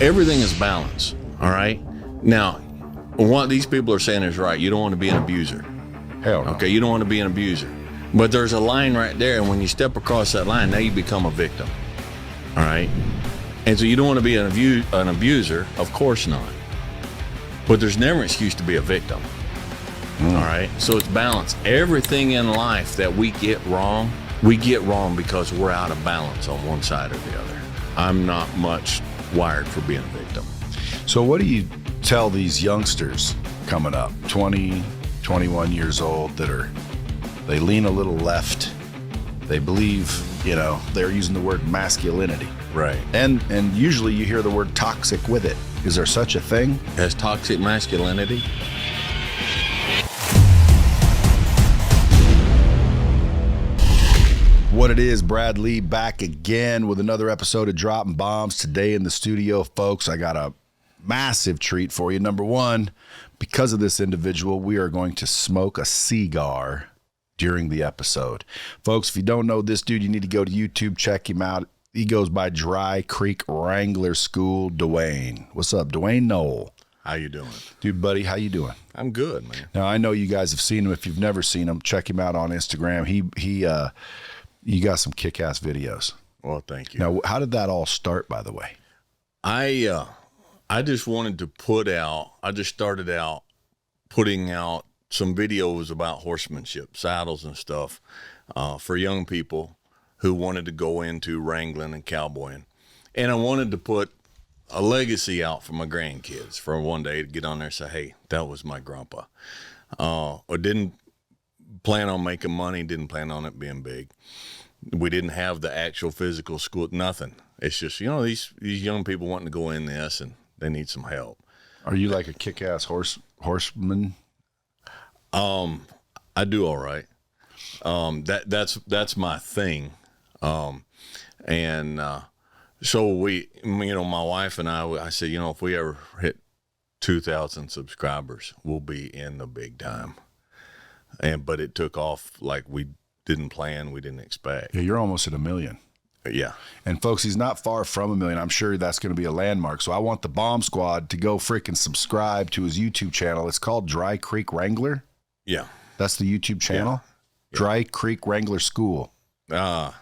everything is balance, all right? Now, what these people are saying is right. You don't want to be an abuser. Hell no. Okay, you don't want to be an abuser. But there's a line right there, and when you step across that line, now you become a victim, all right? And so you don't want to be an abuser, of course not. But there's never an excuse to be a victim, all right? So it's balance. Everything in life that we get wrong because we're out of balance on one side or the other. I'm not much wired for being a victim. So what do you tell these youngsters coming up, 20, 21 years old, they lean a little left, they believe, they're using the word masculinity. Right. And usually you hear the word toxic with it. Is there such a thing? As toxic masculinity? What it is, Brad Lea back again with another episode of Dropping Bombs. Today in the studio, folks, I got a massive treat for you. Number one, because of this individual, we are going to smoke a cigar during the episode. Folks, if you don't know this dude, you need to go to YouTube, check him out. He goes by Dry Creek Wrangler School, Dwayne. What's up, Dwayne Knoll? How you doing? Dude, buddy, how you doing? I'm good, man. Now, I know you guys have seen him. If you've never seen him, check him out on Instagram. You got some kick-ass videos. Well, thank you. Now, how did that all start, by the way? I just wanted to I just started out putting out some videos about horsemanship, saddles and stuff, for young people who wanted to go into wrangling and cowboying. And I wanted to put a legacy out for my grandkids for one day to get on there and say, hey, that was my grandpa. I didn't plan on making money, didn't plan on it being big. We didn't have the actual physical school, nothing. It's just, these young people wanting to go in this and they need some help. Are you like a kick-ass horseman? I do all right. That's my thing. So we, my wife and I said, if we ever hit 2,000 subscribers, we'll be in the big time. But it took off like we didn't plan, we didn't expect. Yeah, you're almost at 1 million. Yeah. And folks, he's not far from 1 million. I'm sure that's going to be a landmark. So I want the Bomb Squad to go freaking subscribe to his YouTube channel. It's called Dry Creek Wrangler. Yeah. That's the YouTube channel? Yeah. Dry Creek Wrangler School. Yeah.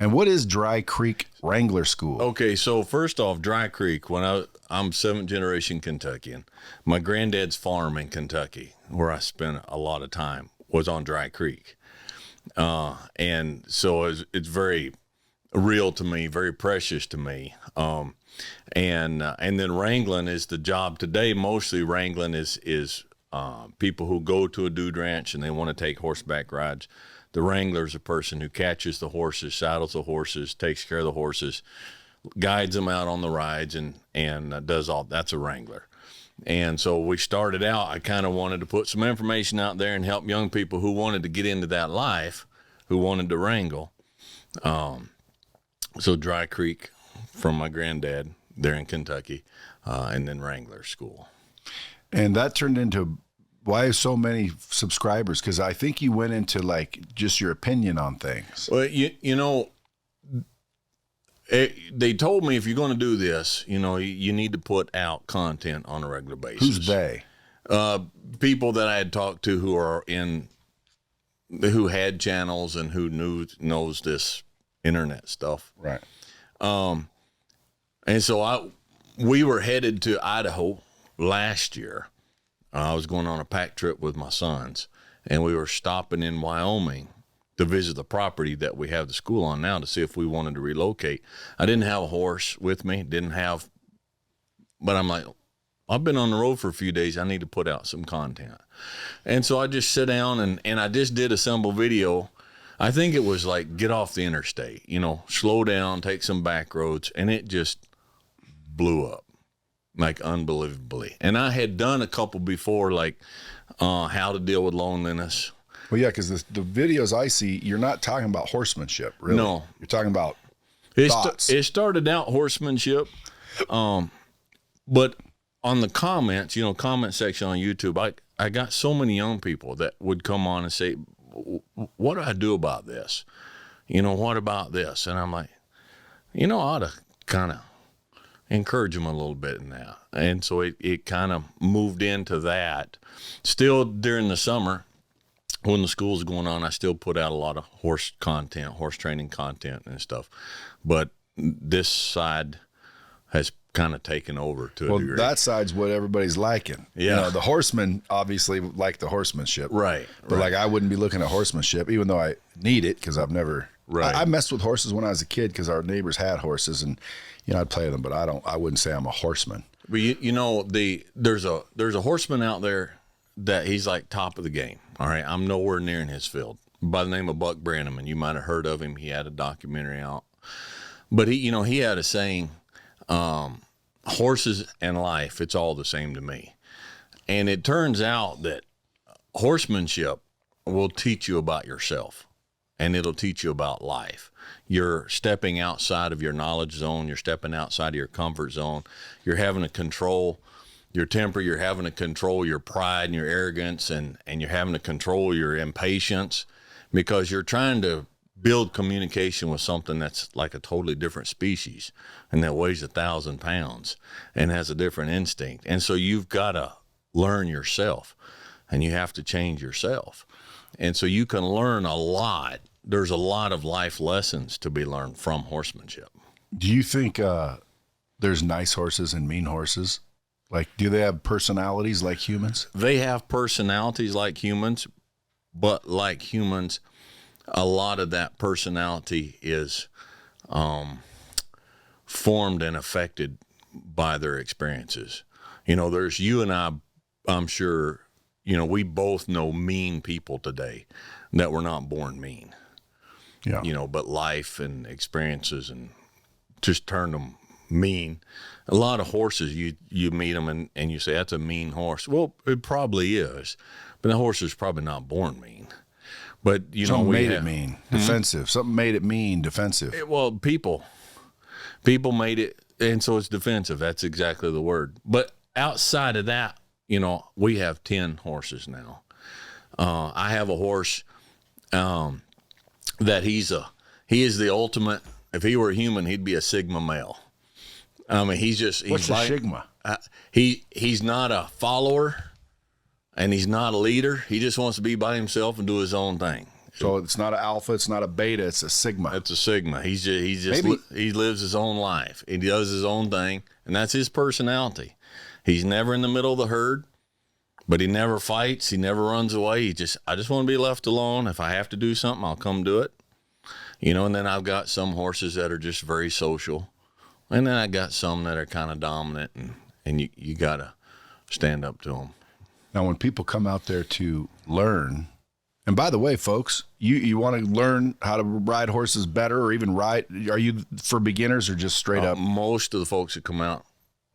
And what is Dry Creek Wrangler School? Okay, so first off, Dry Creek, I'm 7th generation Kentuckian. My granddad's farm in Kentucky, where I spent a lot of time, was on Dry Creek. And so it's very real to me, very precious to me. And then wrangling is the job today. Mostly wrangling is people who go to a dude ranch and they want to take horseback rides. The wrangler is a person who catches the horses, saddles the horses, takes care of the horses, guides them out on the rides, and does all. That's a wrangler. And so we started out, I kind of wanted to put some information out there and help young people who wanted to get into that life, who wanted to wrangle. So Dry Creek from my granddad there in Kentucky, and then Wrangler School. And that turned into, why so many subscribers? Because I think you went into like just your opinion on things. Well, they told me if you're going to do this, you need to put out content on a regular basis. Who's they? People that I had talked to who had channels and who knows this internet stuff. Right. And so we were headed to Idaho last year. I was going on a pack trip with my sons, and we were stopping in Wyoming to visit the property that we have the school on now to see if we wanted to relocate. I didn't have a horse with me, but I'm like, I've been on the road for a few days. I need to put out some content. And so I just sit down and I just did a simple video. I think it was like, get off the interstate, slow down, take some back roads. And it just blew up like unbelievably. And I had done a couple before, like how to deal with loneliness. Well, yeah, because the videos I see, you're not talking about horsemanship, really. No. You're talking about thoughts. It started out horsemanship, but on the comments, comment section on YouTube, I got so many young people that would come on and say, what do I do about this? What about this? And I'm like, I ought to kind of encourage them a little bit in that. And so it kind of moved into that. Still during the summer, when the school's going on, I still put out a lot of horse content, horse training content and stuff. But this side has kind of taken over to a degree. That side's what everybody's liking. Yeah. The horsemen obviously like the horsemanship. Right. But like I wouldn't be looking at horsemanship, even though I need it because I've never. Right. I messed with horses when I was a kid because our neighbors had horses, and I'd play them, but I wouldn't say I'm a horseman. But there's a horseman out there that he's like top of the game. All right, I'm nowhere near in his field. By the name of Buck Brannaman, you might have heard of him. He had a documentary out, but he had a saying, "Horses and life, it's all the same to me." And it turns out that horsemanship will teach you about yourself, and it'll teach you about life. You're stepping outside of your knowledge zone. You're stepping outside of your comfort zone. You're having to control your temper. You're having to control your pride and your arrogance, and you're having to control your impatience because you're trying to build communication with something that's like a totally different species and that weighs 1,000 pounds and has a different instinct. And so you've got to learn yourself, and you have to change yourself. And so you can learn a lot. There's a lot of life lessons to be learned from horsemanship. Do you think there's nice horses and mean horses? Like, do they have personalities like humans? They have personalities like humans, but like humans, a lot of that personality is formed and affected by their experiences. There's you and I'm sure, we both know mean people today that were not born mean. Yeah. But life and experiences and just turned them mean. A lot of horses, you meet them and you say, that's a mean horse. Well, it probably is, but the horse is probably not born mean. But, something made it mean, defensive. Something made it mean, defensive. People made it, and so it's defensive. That's exactly the word. But outside of that, we have 10 horses now. I have a horse that he is the ultimate. If he were a human, he'd be a Sigma male. I mean, what's a Sigma? He's not a follower, and he's not a leader. He just wants to be by himself and do his own thing. So it's not an alpha, it's not a beta, it's a Sigma. It's a Sigma. He lives his own life. He does his own thing, and that's his personality. He's never in the middle of the herd, but he never fights. He never runs away. I just want to be left alone. If I have to do something, I'll come do it. And then I've got some horses that are just very social. And then I got some that are kind of dominant, and you got to stand up to them. Now, when people come out there to learn, and by the way, folks, you want to learn how to ride horses better or even ride, are you for beginners or just straight up? Most of the folks that come out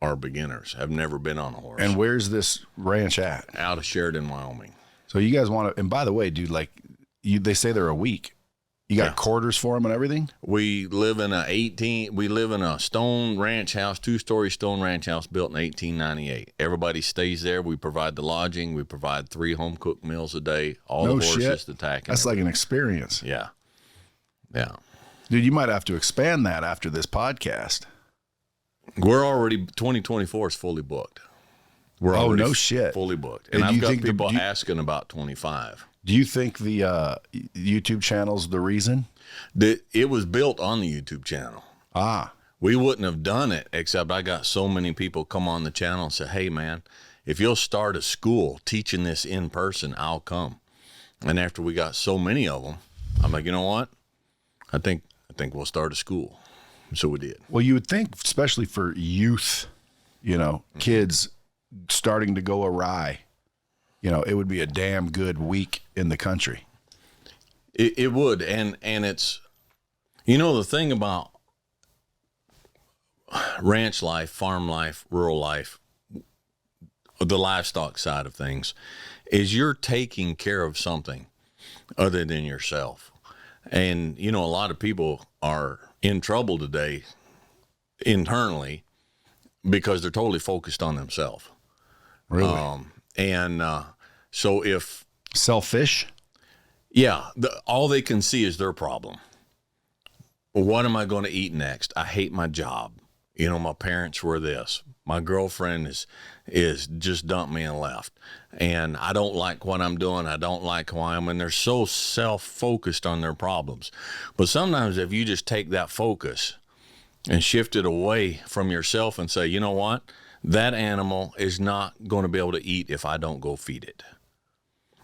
are beginners, have never been on a horse. And where's this ranch at? Out of Sheridan, Wyoming. So you guys want to, and by the way, dude, they say they're a week. You got quarters for them and everything? We live in a stone ranch house, 2-story stone ranch house built in 1898. Everybody stays there. We provide the lodging. We provide 3 home-cooked meals a day. All the horses to tack. That's like an experience. Yeah. Yeah. Dude, you might have to expand that after this podcast. We're already, 2024 is fully booked. We're already no shit. Fully booked. And I've got people asking about 25. Do you think the YouTube channel's the reason? It was built on the YouTube channel. We wouldn't have done it, except I got so many people come on the channel and say, hey, man, if you'll start a school teaching this in person, I'll come. And after we got so many of them, I'm like, you know what? I think we'll start a school. So we did. Well, you would think, especially for youth, kids starting to go awry, it would be a damn good week in the country. It would. And it's, the thing about ranch life, farm life, rural life, the livestock side of things, is you're taking care of something other than yourself. And, a lot of people are in trouble today internally because they're totally focused on themselves. Really? So if selfish, all they can see is their problem. What am I going to eat next? I hate my job. my parents were this. My girlfriend is just dumped me and left. And I don't like what I'm doing. I don't like who I am. And they're so self-focused on their problems. But sometimes if you just take that focus and shift it away from yourself and say, you know what? That animal is not going to be able to eat if I don't go feed it.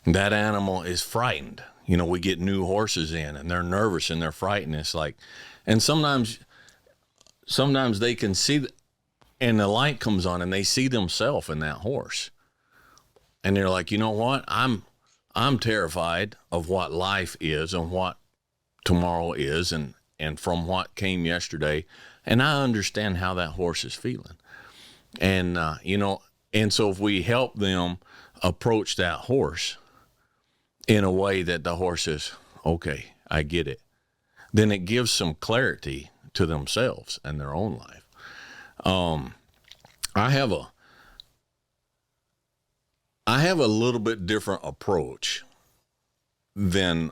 That animal is frightened. We get new horses in and they're nervous and they're frightened. It's like, and sometimes they can see, and the light comes on and they see themselves in that horse. And they're like, you know what? I'm terrified of what life is and what tomorrow is and from what came yesterday. And I understand how that horse is feeling. And, and so if we help them approach that horse in a way that the horse is, okay, I get it, then it gives some clarity to themselves and their own life. I have a little bit different approach than,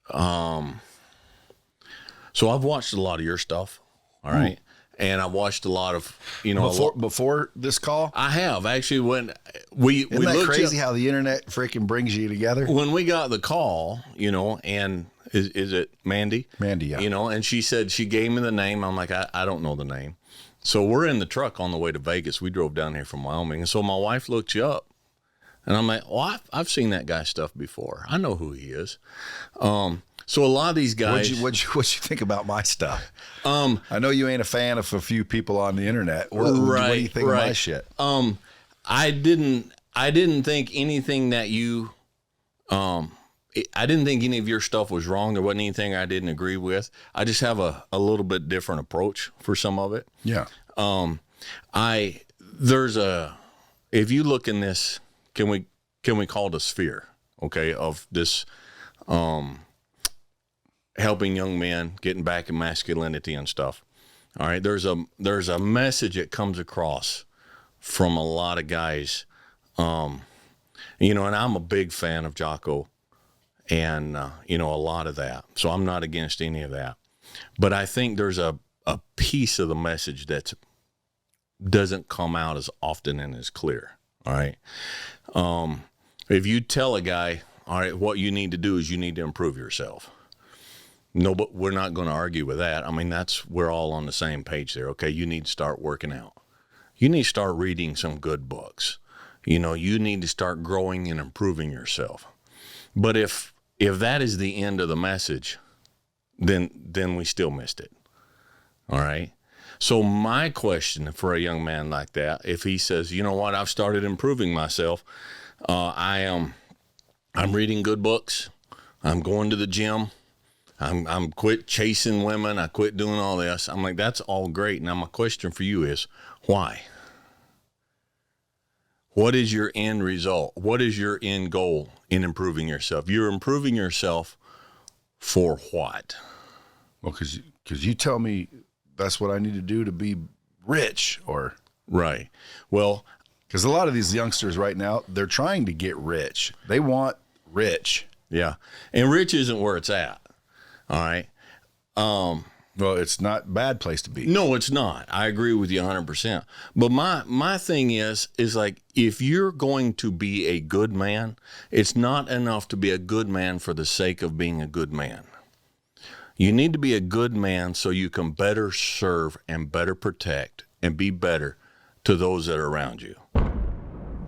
so I've watched a lot of your stuff. All right. And I watched a lot of, before this call. I have actually when we Isn't that crazy how the internet freaking brings you together? When we got the call, and is it Mandy? Mandy, yeah. And she said, she gave me the name. I'm like, I don't know the name. So we're in the truck on the way to Vegas. We drove down here from Wyoming. And so my wife looked you up. And I'm like, well, I've seen that guy's stuff before. I know who he is. So a lot of these guys. What'd you think about my stuff? I know you ain't a fan of a few people on the internet. What do you think of my shit? I didn't think anything that you, I didn't think any of your stuff was wrong. There wasn't anything I didn't agree with. I just have a little bit different approach for some of it. Yeah. If you look in this, can we call it a sphere? Okay. Of this, helping young men getting back in masculinity and stuff. All right. There's a message that comes across from a lot of guys. And I'm a big fan of Jocko and, a lot of that. So I'm not against any of that, but I think there's a piece of the message that doesn't come out as often and as clear. All right. If you tell a guy, all right, what you need to do is you need to improve yourself. No, but we're not going to argue with that. I mean, we're all on the same page there. Okay. You need to start working out. You need to start reading some good books. You need to start growing and improving yourself. But if that is the end of the message, then we still missed it. All right. So my question for a young man like that, if he says, you know what, I've started improving myself. I'm reading good books. I'm going to the gym. I'm quit chasing women. I quit doing all this. I'm like, that's all great. Now my question for you is why? What is your end result? What is your end goal in improving yourself? You're improving yourself for what? Well, because you tell me that's what I need to do to be rich or. Right. Well, because a lot of these youngsters right now, they're trying to get rich. They want rich. Yeah. And rich isn't where it's at. All right. Well, it's not a bad place to be. No, it's not. I agree with you 100%. But my thing is like, if you're going to be a good man, it's not enough to be a good man for the sake of being a good man. You need to be a good man so you can better serve and better protect and be better to those that are around you.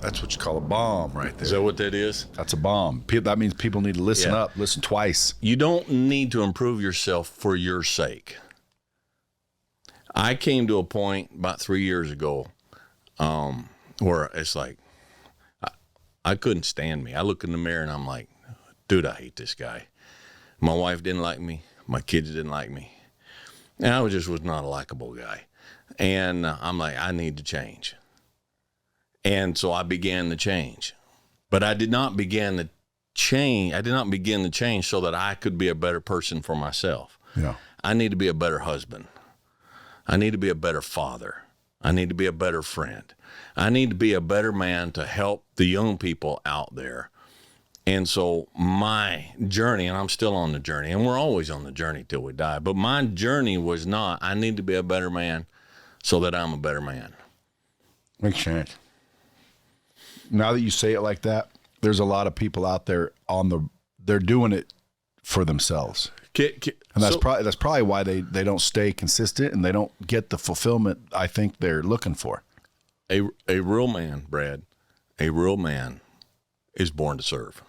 That's what you call a bomb right there. Is that what that is? That's a bomb. That means people need to listen up, listen twice. You don't need to improve yourself for your sake. I came to a point about 3 years ago where it's like, I couldn't stand me. I look in the mirror and I'm like, dude, I hate this guy. My wife didn't like me. My kids didn't like me. And I was not a likable guy. And I'm like, I need to change. And so I began the change, but I did not begin the change. I did not begin the change so that I could be a better person for myself. Yeah. I need to be a better husband. I need to be a better father. I need to be a better friend. I need to be a better man to help the young people out there And so my journey, and I'm still on the journey, and we're always on the journey till we die, but my journey was not, I need to be a better man so that I'm a better man. Makes sense. Now that you say it like that, there's a lot of people out there they're doing it for themselves. And that's probably why they don't stay consistent and they don't get the fulfillment I think they're looking for. A real man, Brad, a real man is born to serve.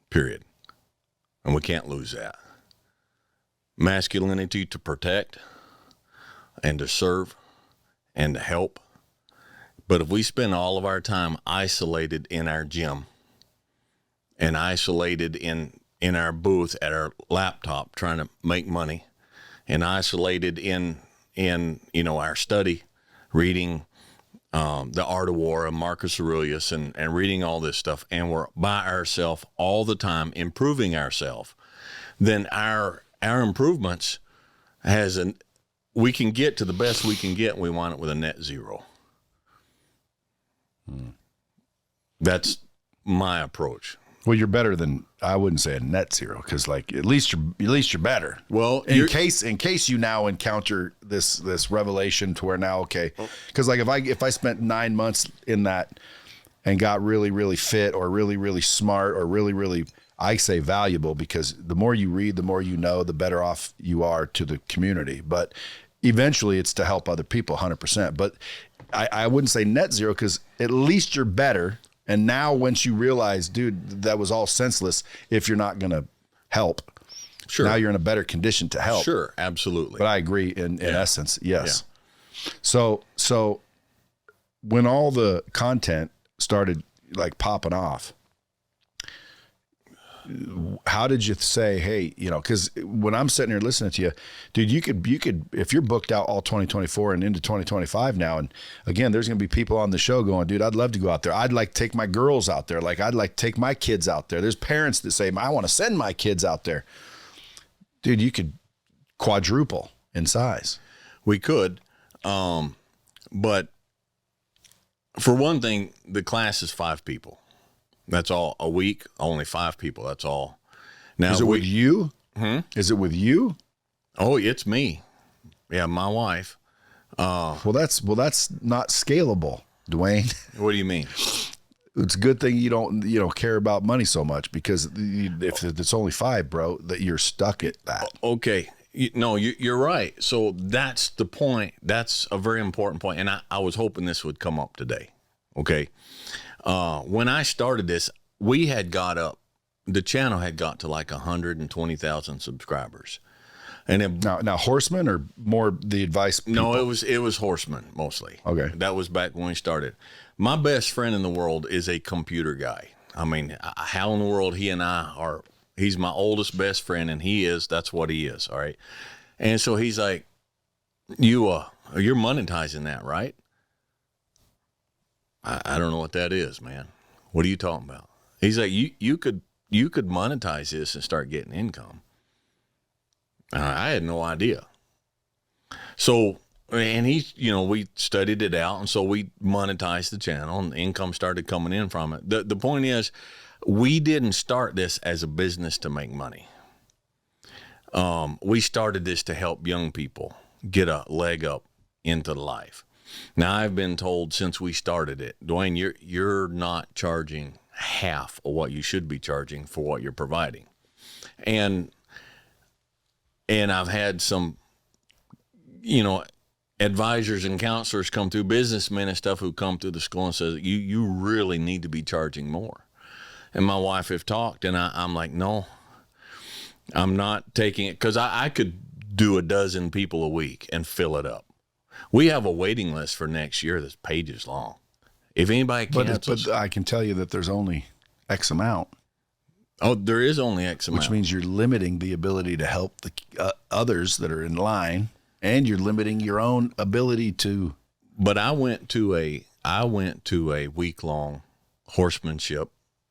Period. And we can't lose that. Masculinity to protect and to serve and to help. But if we spend all of our time isolated in our gym and isolated in our booth at our laptop trying to make money and isolated in our study, reading The Art of War of Marcus Aurelius and reading all this stuff, and we're by ourselves all the time improving ourselves, then our improvements we can get to the best we can get, and we want it with a net zero. That's my approach. Well, you're better than, I wouldn't say a net zero, because like at least you're better. Well, in case you now encounter this revelation to where now, okay, because like if I spent 9 months in that and got really, really fit or really, really smart or really, really, I say valuable, because the more you read, the more you know, the better off you are to the community. But eventually it's to help other people 100%. But I wouldn't say net zero, because at least you're better. And now once you realize, dude, that was all senseless if you're not going to help. Sure. Now you're in a better condition to help. Sure, absolutely. But I agree in essence, yes. Yeah. So when all the content started like popping off, how did you say, hey, because when I'm sitting here listening to you, dude, you could, if you're booked out all 2024 and into 2025 now, and again, there's going to be people on the show going, dude, I'd love to go out there. I'd like to take my girls out there. Like, I'd like to take my kids out there. There's parents that say, I want to send my kids out there. Dude, you could quadruple in size. We could. But for one thing, the class is 5 people. That's all. A week, only 5 people. That's all. Now, is it with you? Is it with you? Oh, it's me. Yeah, my wife. Well, that's not scalable, Dwayne. What do you mean? It's a good thing you don't care about money so much, because if it's only 5, bro, that you're stuck at that. Okay. You're right. So that's the point. That's a very important point. And I was hoping this would come up today. Okay. When I started this, the channel had got to like 120,000 subscribers. And now Horseman or more the advice people? No, it was Horseman mostly. Okay. That was back when we started. My best friend in the world is a computer guy. I mean, how in the world he's my oldest best friend, and that's what he is. All right. And so he's like, you're monetizing that, right? I don't know what that is, man. What are you talking about? He's like, you could monetize this and start getting income. I had no idea. So, and we studied it out, and so we monetized the channel, and income started coming in from it. The point is, we didn't start this as a business to make money. We started this to help young people get a leg up into life. Now, I've been told since we started it, Dwayne, you're not charging half of what you should be charging for what you're providing. And I've had some, advisors and counselors come through, businessmen and stuff, who come through the school and says, you really need to be charging more. And my wife have talked, and I'm like, no, I'm not taking it, because I could do 12 people a week and fill it up. We have a waiting list for next year that's pages long. If anybody cancels, but I can tell you that there's only X amount. Oh, there is only X amount. Which means you're limiting the ability to help the others that are in line, and you're limiting your own ability to. But I went to a week-long horsemanship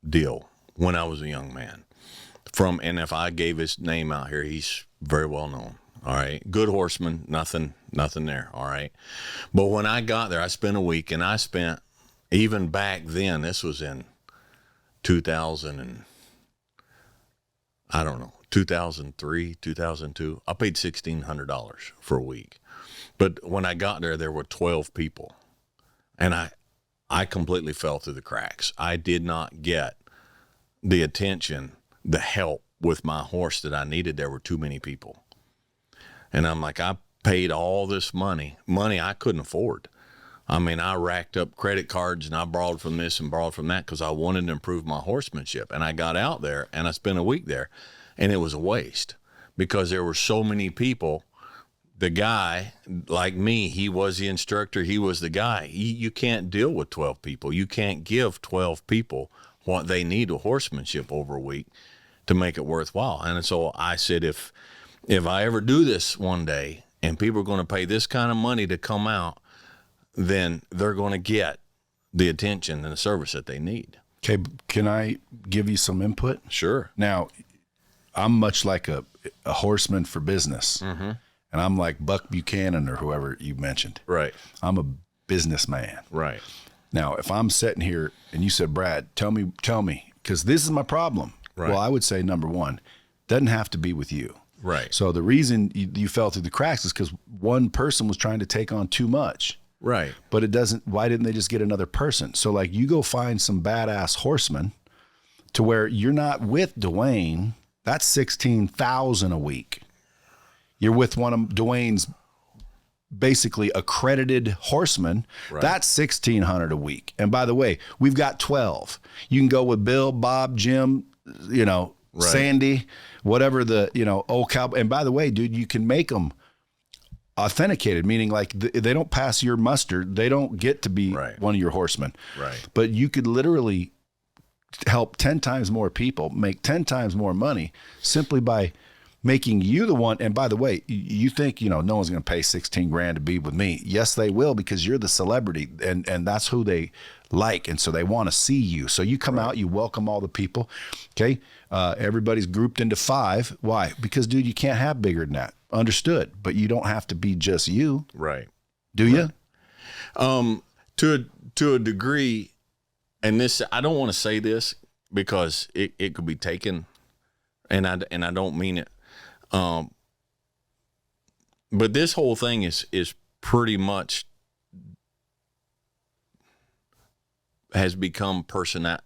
deal when I was a young man. And if I gave his name out here, he's very well known. All right. Good horseman, nothing there. All right. But when I got there, I spent a week, and I spent, even back then, this was in 2000 and I don't know, 2003, 2002. I paid $1,600 for a week. But when I got there were 12 people. And I completely fell through the cracks. I did not get the attention, the help with my horse that I needed. There were too many people. And I'm like, I paid all this money I couldn't afford. I mean, I racked up credit cards and I borrowed from this and borrowed from that because I wanted to improve my horsemanship. And I got out there and I spent a week there, and it was a waste because there were so many people. The guy, like me, he was the instructor. He was the guy. You can't deal with 12 people. You can't give 12 people what they need with horsemanship over a week to make it worthwhile. And so I said, if I ever do this one day and people are going to pay this kind of money to come out, then they're going to get the attention and the service that they need. Okay, can I give you some input? Sure. Now, I'm much like a horseman for business. Mm-hmm. And I'm like Buck Buchanan or whoever you mentioned. Right. I'm a businessman. Right. Now, if I'm sitting here and you said, Brad, tell me, because this is my problem. Right. Well, I would say, number one, doesn't have to be with you. Right. So the reason you fell through the cracks is because one person was trying to take on too much. Right. But it doesn't, why didn't they just get another person? So like you go find some badass horseman to where you're not with Dwayne. That's $16,000 a week. You're with one of Dwayne's basically accredited horsemen. Right. That's $1,600 a week. And by the way, we've got 12. You can go with Bill, Bob, Jim, right. Sandy, whatever the, old cowboy. And by the way, dude, you can make them authenticated, meaning like they don't pass your muster. They don't get to be right. one of your horsemen. Right. But you could literally help 10 times more people, make 10 times more money simply by making you the one. And by the way, you think, no one's going to pay $16,000 to be with me. Yes, they will, because you're the celebrity and that's who they like. And so they want to see you. So you come out, you welcome all the people. Okay. Everybody's grouped into 5. Why? Because dude, you can't have bigger than that. Understood. But you don't have to be just you. Right. Do you? To a degree, and this, I don't want to say this because it could be taken and I don't mean it. But this whole thing is pretty much has become personality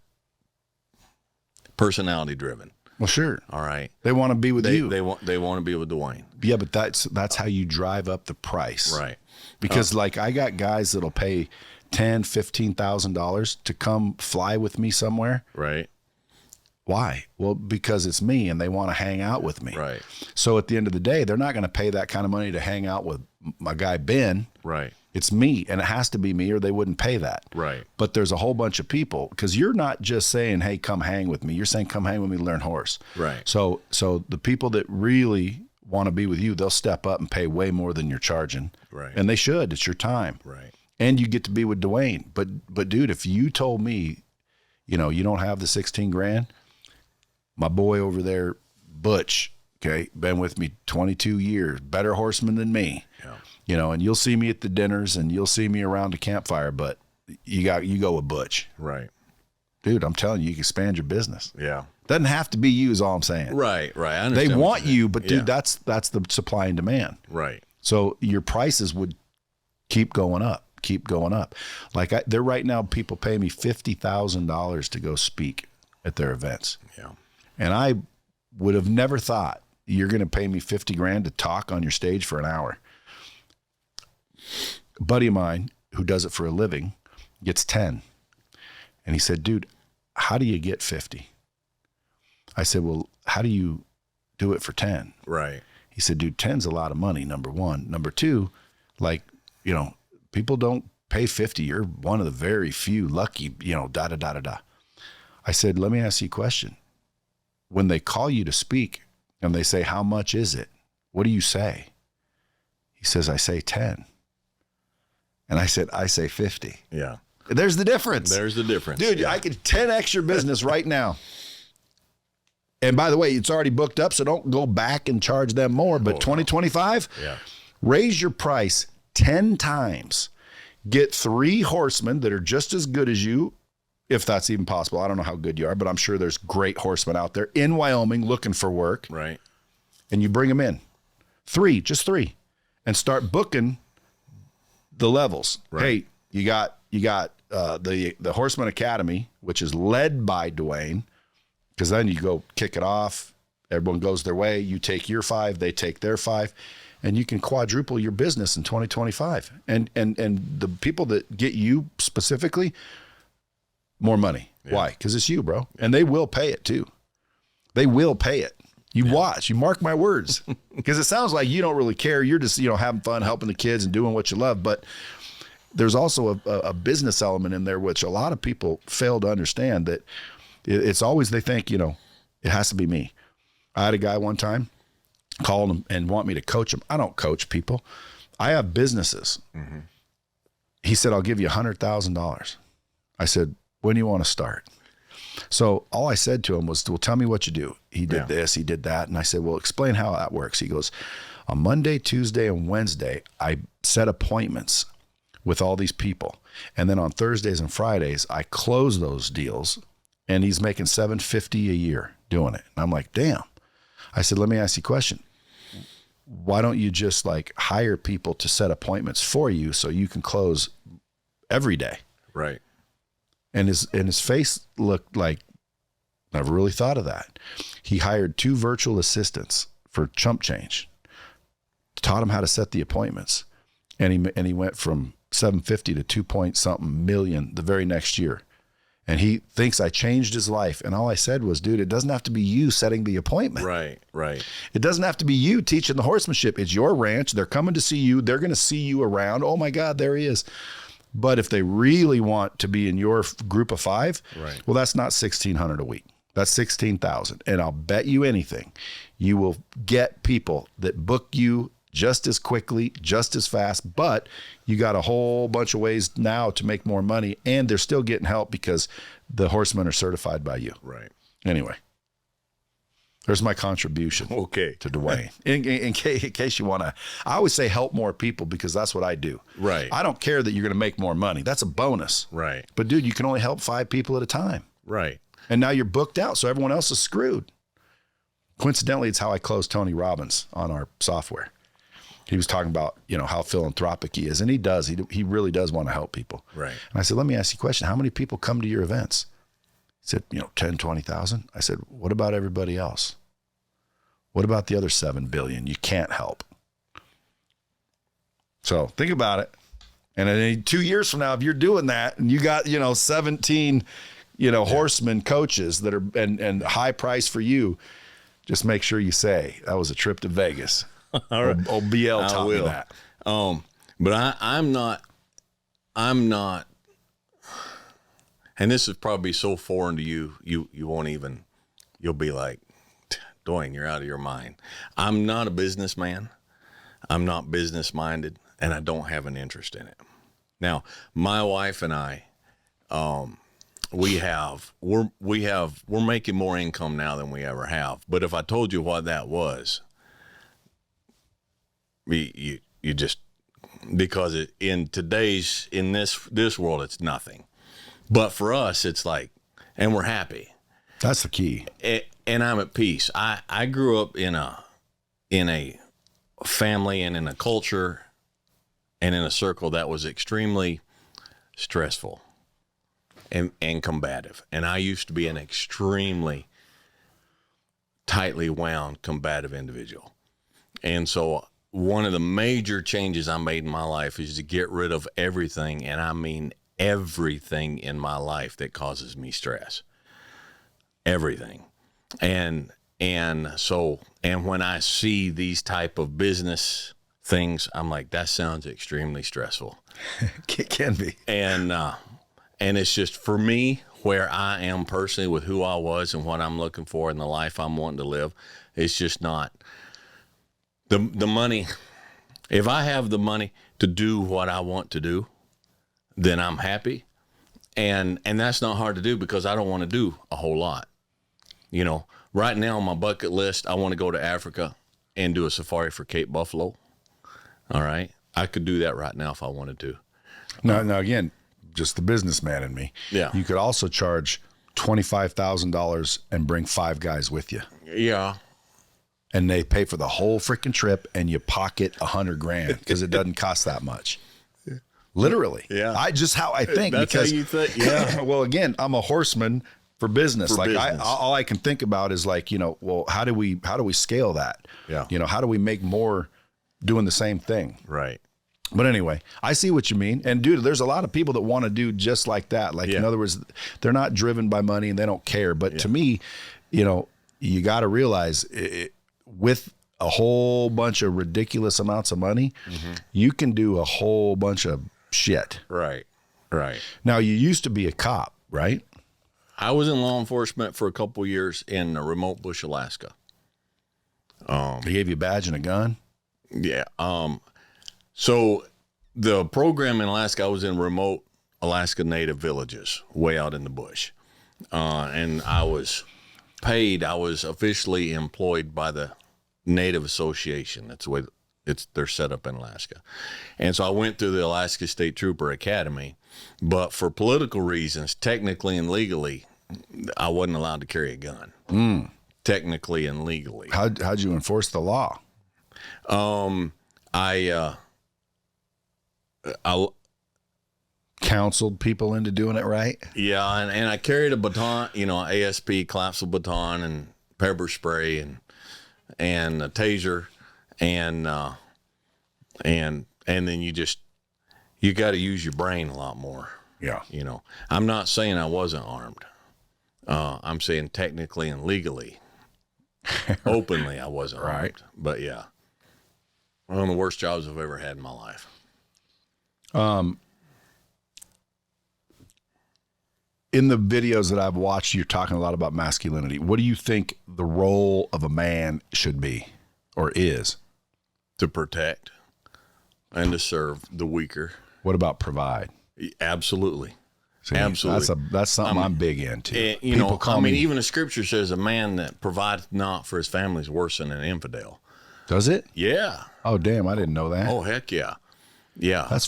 driven. Well, sure. All right. They want to be with you. They want to be with Dwayne. Yeah, but that's how you drive up the price. Right. Because like I got guys that'll pay $10,000, $15,000 to come fly with me somewhere. Right. Why? Well, because it's me and they want to hang out with me. Right. So at the end of the day, they're not going to pay that kind of money to hang out with my guy, Ben. Right. It's me, and it has to be me or they wouldn't pay that. Right. But there's a whole bunch of people, because you're not just saying, hey, come hang with me. You're saying, come hang with me to learn horse. Right. So the people that really want to be with you, they'll step up and pay way more than you're charging. Right. And they should. It's your time. Right. And you get to be with Dwayne. But dude, if you told me, you don't have the $16,000, my boy over there, Butch, okay, been with me 22 years, better horseman than me. Yeah. And you'll see me at the dinners and you'll see me around the campfire, but you go with Butch. Right. Dude, I'm telling you, you can expand your business. Yeah. Doesn't have to be you is all I'm saying. Right. I understand. They want you, but dude, that's the supply and demand. Right. So your prices would keep going up. Like they're right now, people pay me $50,000 to go speak at their events. Yeah. And I would have never thought you're going to pay me $50,000 to talk on your stage for an hour. A buddy of mine who does it for a living gets 10. And he said, dude, how do you get 50? I said, well, how do you do it for 10? Right. He said, dude, 10's a lot of money, number one. Number two, people don't pay 50. You're one of the very few lucky, I said, let me ask you a question. When they call you to speak and they say, how much is it? What do you say? He says, I say 10. And I said, I say 50. Yeah. There's the difference. Dude, yeah. I could 10x your business right now. And by the way, it's already booked up, so don't go back and charge them more. But 2025, raise your price 10 times. Get 3 horsemen that are just as good as you if that's even possible. I don't know how good you are, but I'm sure there's great horsemen out there in Wyoming looking for work. Right. And you bring them in. Just three, and start booking the levels. Right. Hey, you got the Horseman Academy, which is led by Dwayne, because then you go kick it off. Everyone goes their way. You take your 5, they take their 5, and you can quadruple your business in 2025. And the people that get you specifically, more money. Yeah. Why? Because it's you, bro. And they will pay it too. They will pay it. You watch, you mark my words, because it sounds like you don't really care. You're just, having fun, helping the kids and doing what you love. But there's also a business element in there, which a lot of people fail to understand, that it's always, they think, it has to be me. I had a guy one time call him and want me to coach him. I don't coach people. I have businesses. Mm-hmm. He said, I'll give you $100,000. I said, when do you want to start? So all I said to him was, well, tell me what you do. He did this, he did that. And I said, well, explain how that works. He goes, on Monday, Tuesday, and Wednesday, I set appointments with all these people. And then on Thursdays and Fridays, I close those deals, and he's making $750 a year doing it. And I'm like, damn. I said, let me ask you a question. Why don't you just hire people to set appointments for you so you can close every day? Right. And his face looked like, never really thought of that. He hired 2 virtual assistants for chump change, taught him how to set the appointments. And he went from 750 to 2-point-something million the very next year. And he thinks I changed his life. And all I said was, dude, it doesn't have to be you setting the appointment. Right. It doesn't have to be you teaching the horsemanship. It's your ranch. They're coming to see you. They're going to see you around. Oh my God, there he is. But if they really want to be in your group of 5, well, that's not $1,600 a week. That's $16,000. And I'll bet you anything, you will get people that book you just as quickly, just as fast, but you got a whole bunch of ways now to make more money, and they're still getting help because the horsemen are certified by you. Right. Anyway, there's my contribution to Dwayne. In case you want to, I always say help more people, because that's what I do. Right. I don't care that you're going to make more money. That's a bonus. Right. But dude, you can only help 5 people at a time. Right. And now you're booked out, so everyone else is screwed. Coincidentally, it's how I closed Tony Robbins on our software. He was talking about, how philanthropic he is, and he does. He really does want to help people. Right. And I said, let me ask you a question. How many people come to your events? He said, 10, 20,000. I said, what about everybody else? What about the other 7 billion you can't help? So think about it. And in 2 years from now, if you're doing that and you got, 17, horsemen coaches that are, and high price for you, just make sure you say, that was a trip to Vegas. All right. Old BL taught me that. But I'm not, and this is probably so foreign to you, you won't even, you'll be like, Dwayne, you're out of your mind. I'm not a businessman. I'm not business minded, and I don't have an interest in it. Now, my wife and I, we're making more income now than we ever have. But if I told you what that was, you just, because in this world, it's nothing. But for us, it's like, and we're happy. That's the key. And I'm at peace. I grew up in a family and in a culture and in a circle that was extremely stressful and combative. And I used to be an extremely tightly wound, combative individual. And so one of the major changes I made in my life is to get rid of everything, and I mean everything in my life that causes me stress. Everything. And when I see these type of business things, I'm like, that sounds extremely stressful. It can be. And it's just, for me, where I am personally with who I was and what I'm looking for in the life I'm wanting to live, it's just not the money. If I have the money to do what I want to do, then I'm happy. And that's not hard to do, because I don't want to do a whole lot. Right now on my bucket list, I want to go to Africa and do a safari for Cape Buffalo. All right. I could do that right now if I wanted to. Now again, just the businessman in me. Yeah. You could also charge $25,000 and bring 5 guys with you. Yeah. And they pay for the whole freaking trip, and you pocket $100,000 because it doesn't cost that much. Literally. Yeah. Just how I think. That's because, how you think. Yeah. Well, again, I'm a horseman for business. For business. All I can think about is like, well, how do we scale that? Yeah. How do we make more doing the same thing? Right. But anyway, I see what you mean. And dude, there's a lot of people that want to do just like that. Like, in other words, they're not driven by money and they don't care. But to me, you got to realize with a whole bunch of ridiculous amounts of money, you can do a whole bunch of shit. Right. Right. Now, you used to be a cop, right? I was in law enforcement for a couple years in remote bush, Alaska. They gave you a badge and a gun? Yeah. So the program in Alaska, I was in remote Alaska Native villages way out in the bush. And I was paid. I was officially employed by the Native Association. That's the way they're set up in Alaska. And so I went through the Alaska State Trooper Academy, but for political reasons, technically and legally, I wasn't allowed to carry a gun. Technically and legally. How'd you enforce the law? I counseled people into doing it right. Yeah, and I carried a baton, ASP collapsible baton and pepper spray and a taser and then you got to use your brain a lot more. Yeah. I'm not saying I wasn't armed. I'm saying technically and legally, openly I wasn't armed. But yeah, one of the worst jobs I've ever had in my life. In the videos that I've watched, you're talking a lot about masculinity. What do you think the role of a man should be or is? To protect and to serve the weaker. What about provide? Absolutely. See, Absolutely. That's something I'm big into. And, even the scripture says a man that provides not for his family is worse than an infidel. Does it? Yeah. Oh, damn. I didn't know that. Oh, heck yeah. Yeah. That's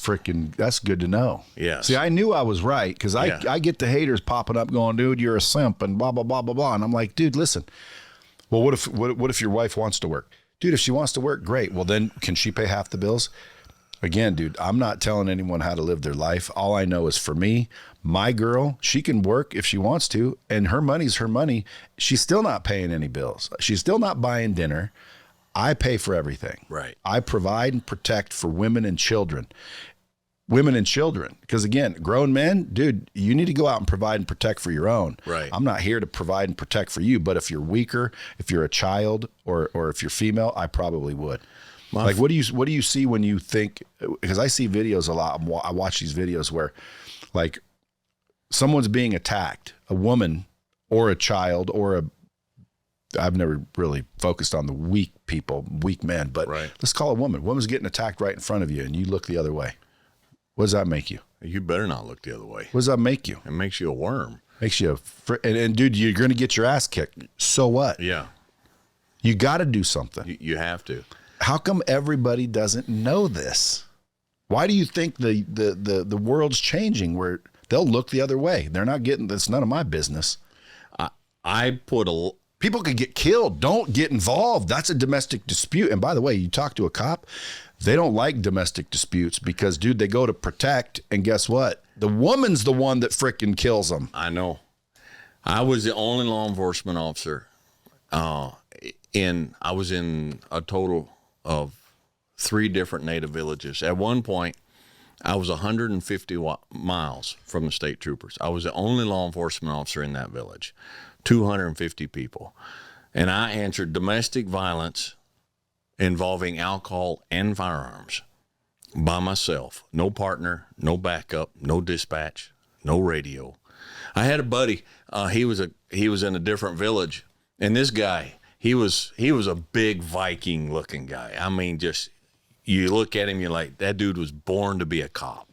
good to know. Yes. See, I knew I was right because I get the haters popping up going, dude, you're a simp and blah, blah, blah, blah, blah. And I'm like, dude, listen. Well, what if your wife wants to work? Dude, if she wants to work, great. Well, then can she pay half the bills? Again, dude, I'm not telling anyone how to live their life. All I know is for me, my girl, she can work if she wants to, and her money's her money. She's still not paying any bills. She's still not buying dinner. I pay for everything. Right. I provide and protect for women and children. Because again, grown men, dude, you need to go out and provide and protect for your own. Right. I'm not here to provide and protect for you, but if you're weaker, if you're a child or if you're female, I probably would. Like, what do you see when you think, because I see videos a lot. I watch these videos where like someone's being attacked, a woman or a child I've never really focused on the weak men, but let's call a woman. Woman's getting attacked right in front of you and you look the other way. What does that make you? You better not look the other way. What does that make you? It makes you a worm. Makes you and dude, you're going to get your ass kicked. So what? Yeah. You got to do something. You have to. How come everybody doesn't know this? Why do you think the world's changing where they'll look the other way? They're not getting this. None of my business. People could get killed. Don't get involved. That's a domestic dispute. And by the way, you talk to a cop, they don't like domestic disputes because, dude, they go to protect. And guess what? The woman's the one that frickin' kills them. I know. I was the only law enforcement officer. I was in a total of 3 different Native villages. At one point, I was 150 miles from the state troopers. I was the only law enforcement officer in that village. 250 people. And I answered domestic violence involving alcohol and firearms by myself. No partner, no backup, no dispatch, no radio. I had a buddy, he was in a different village, and this guy, he was a big Viking looking guy. I mean, just you look at him, you're like, that dude was born to be a cop.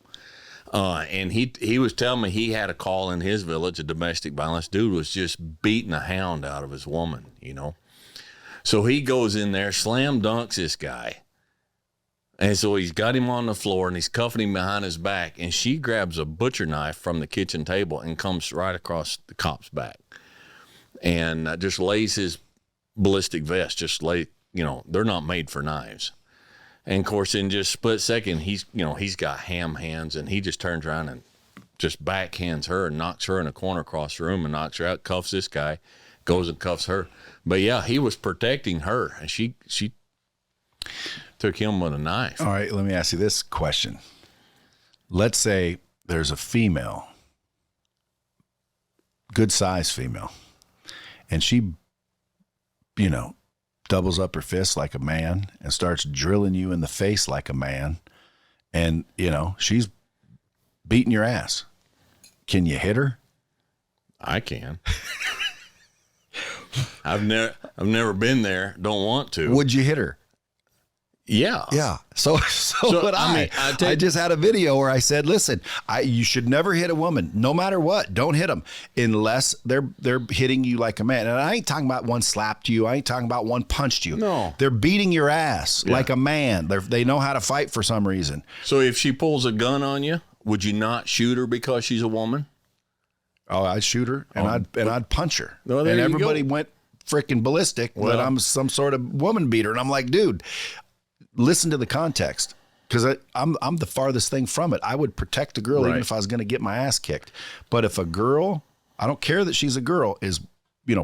And he was telling me he had a call in his village, a domestic violence. Dude was just beating the hound out of his woman, So he goes in there, slam dunks this guy, And so he's got him on the floor and he's cuffing him behind his back. And she grabs a butcher knife from the kitchen table and comes right across the cop's back and just lays his ballistic vest, they're not made for knives. And of course, in just a split second, he's got ham hands and he just turns around and just backhands her and knocks her in a corner across the room and knocks her out, cuffs this guy, goes and cuffs her. But yeah, he was protecting her and she took him with a knife. All right, let me ask you this question. Let's say there's a female, good size female, and she, doubles up her fist like a man and starts drilling you in the face like a man, and, she's beating your ass. Can you hit her? I can. I've never been there. Don't want to. Would you hit her? Yeah. Yeah. So would I. I just had a video where I said, listen, you should never hit a woman, no matter what. Don't hit them unless they're hitting you like a man. And I ain't talking about one slapped you. I ain't talking about one punched you. No. They're beating your ass like a man. They know how to fight for some reason. So if she pulls a gun on you, would you not shoot her because she's a woman? Oh, I'd shoot her and I'd punch her. Well, and everybody went freaking ballistic that I'm some sort of woman beater. And I'm like, dude, listen to the context, because I'm the farthest thing from it. I would protect a girl even if I was going to get my ass kicked. But if a girl, I don't care that she's a girl, is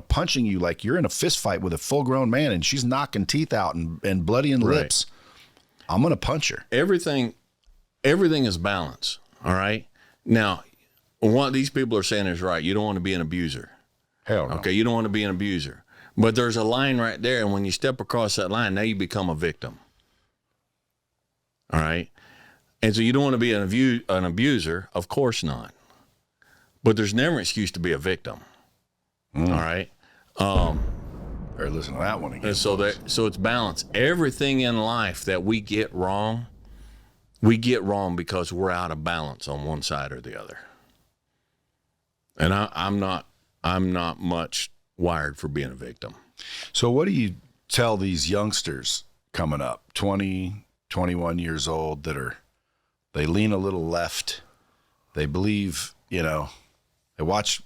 punching you like you're in a fist fight with a full grown man and she's knocking teeth out and bloodying lips, I'm going to punch her. Everything is balance. All right. Now, what these people are saying is right. You don't want to be an abuser. Hell no. Okay. You don't want to be an abuser, but there's a line right there. And when you step across that line, now you become a victim. All right. And so you don't want to be an abuser. Of course not. But there's never an excuse to be a victim. All right. Or listen to that one again. And so it's balance. Everything in life that we get wrong because we're out of balance on one side or the other. And I'm not much wired for being a victim. So what do you tell these youngsters coming up, 20, 21 years old, they lean a little left, they believe, they watch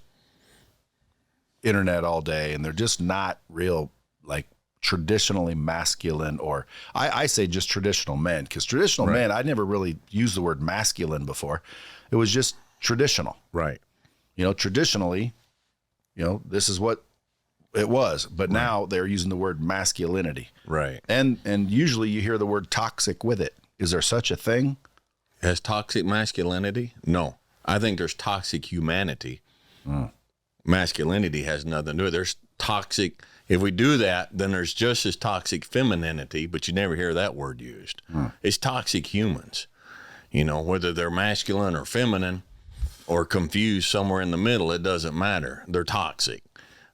internet all day and they're just not real, like, traditionally masculine, or I say just traditional men, because traditional men, I never really used the word masculine before. It was just traditional. Right. Traditionally, this is what it was, but now they're using the word masculinity. Right. And usually you hear the word toxic with it. Is there such a thing? Has toxic masculinity? No. I think there's toxic humanity. Masculinity has nothing to do with it. There's toxic. If we do that, then there's just as toxic femininity, but you never hear that word used. It's toxic humans. Whether they're masculine or feminine or confused somewhere in the middle, it doesn't matter. They're toxic.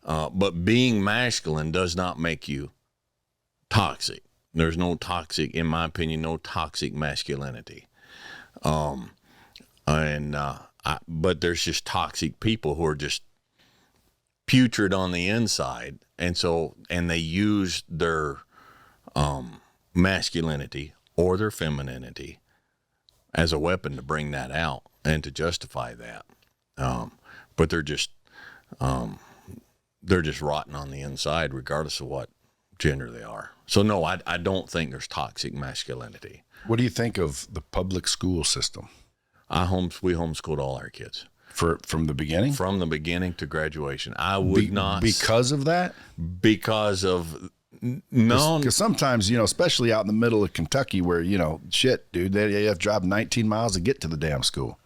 But being masculine does not make you toxic. There's no toxic, in my opinion, no toxic masculinity. But there's just toxic people who are just putrid on the inside. And they use their masculinity or their femininity as a weapon to bring that out and to justify that. But they're just rotten on the inside, regardless of what gender they are. So no, I don't think there's toxic masculinity. What do you think of the public school system? We homeschooled all our kids. From the beginning? From the beginning to graduation. I would not. Because of that? Because of, no. Because sometimes, especially out in the middle of Kentucky where, shit, dude, you have to drive 19 miles to get to the damn school.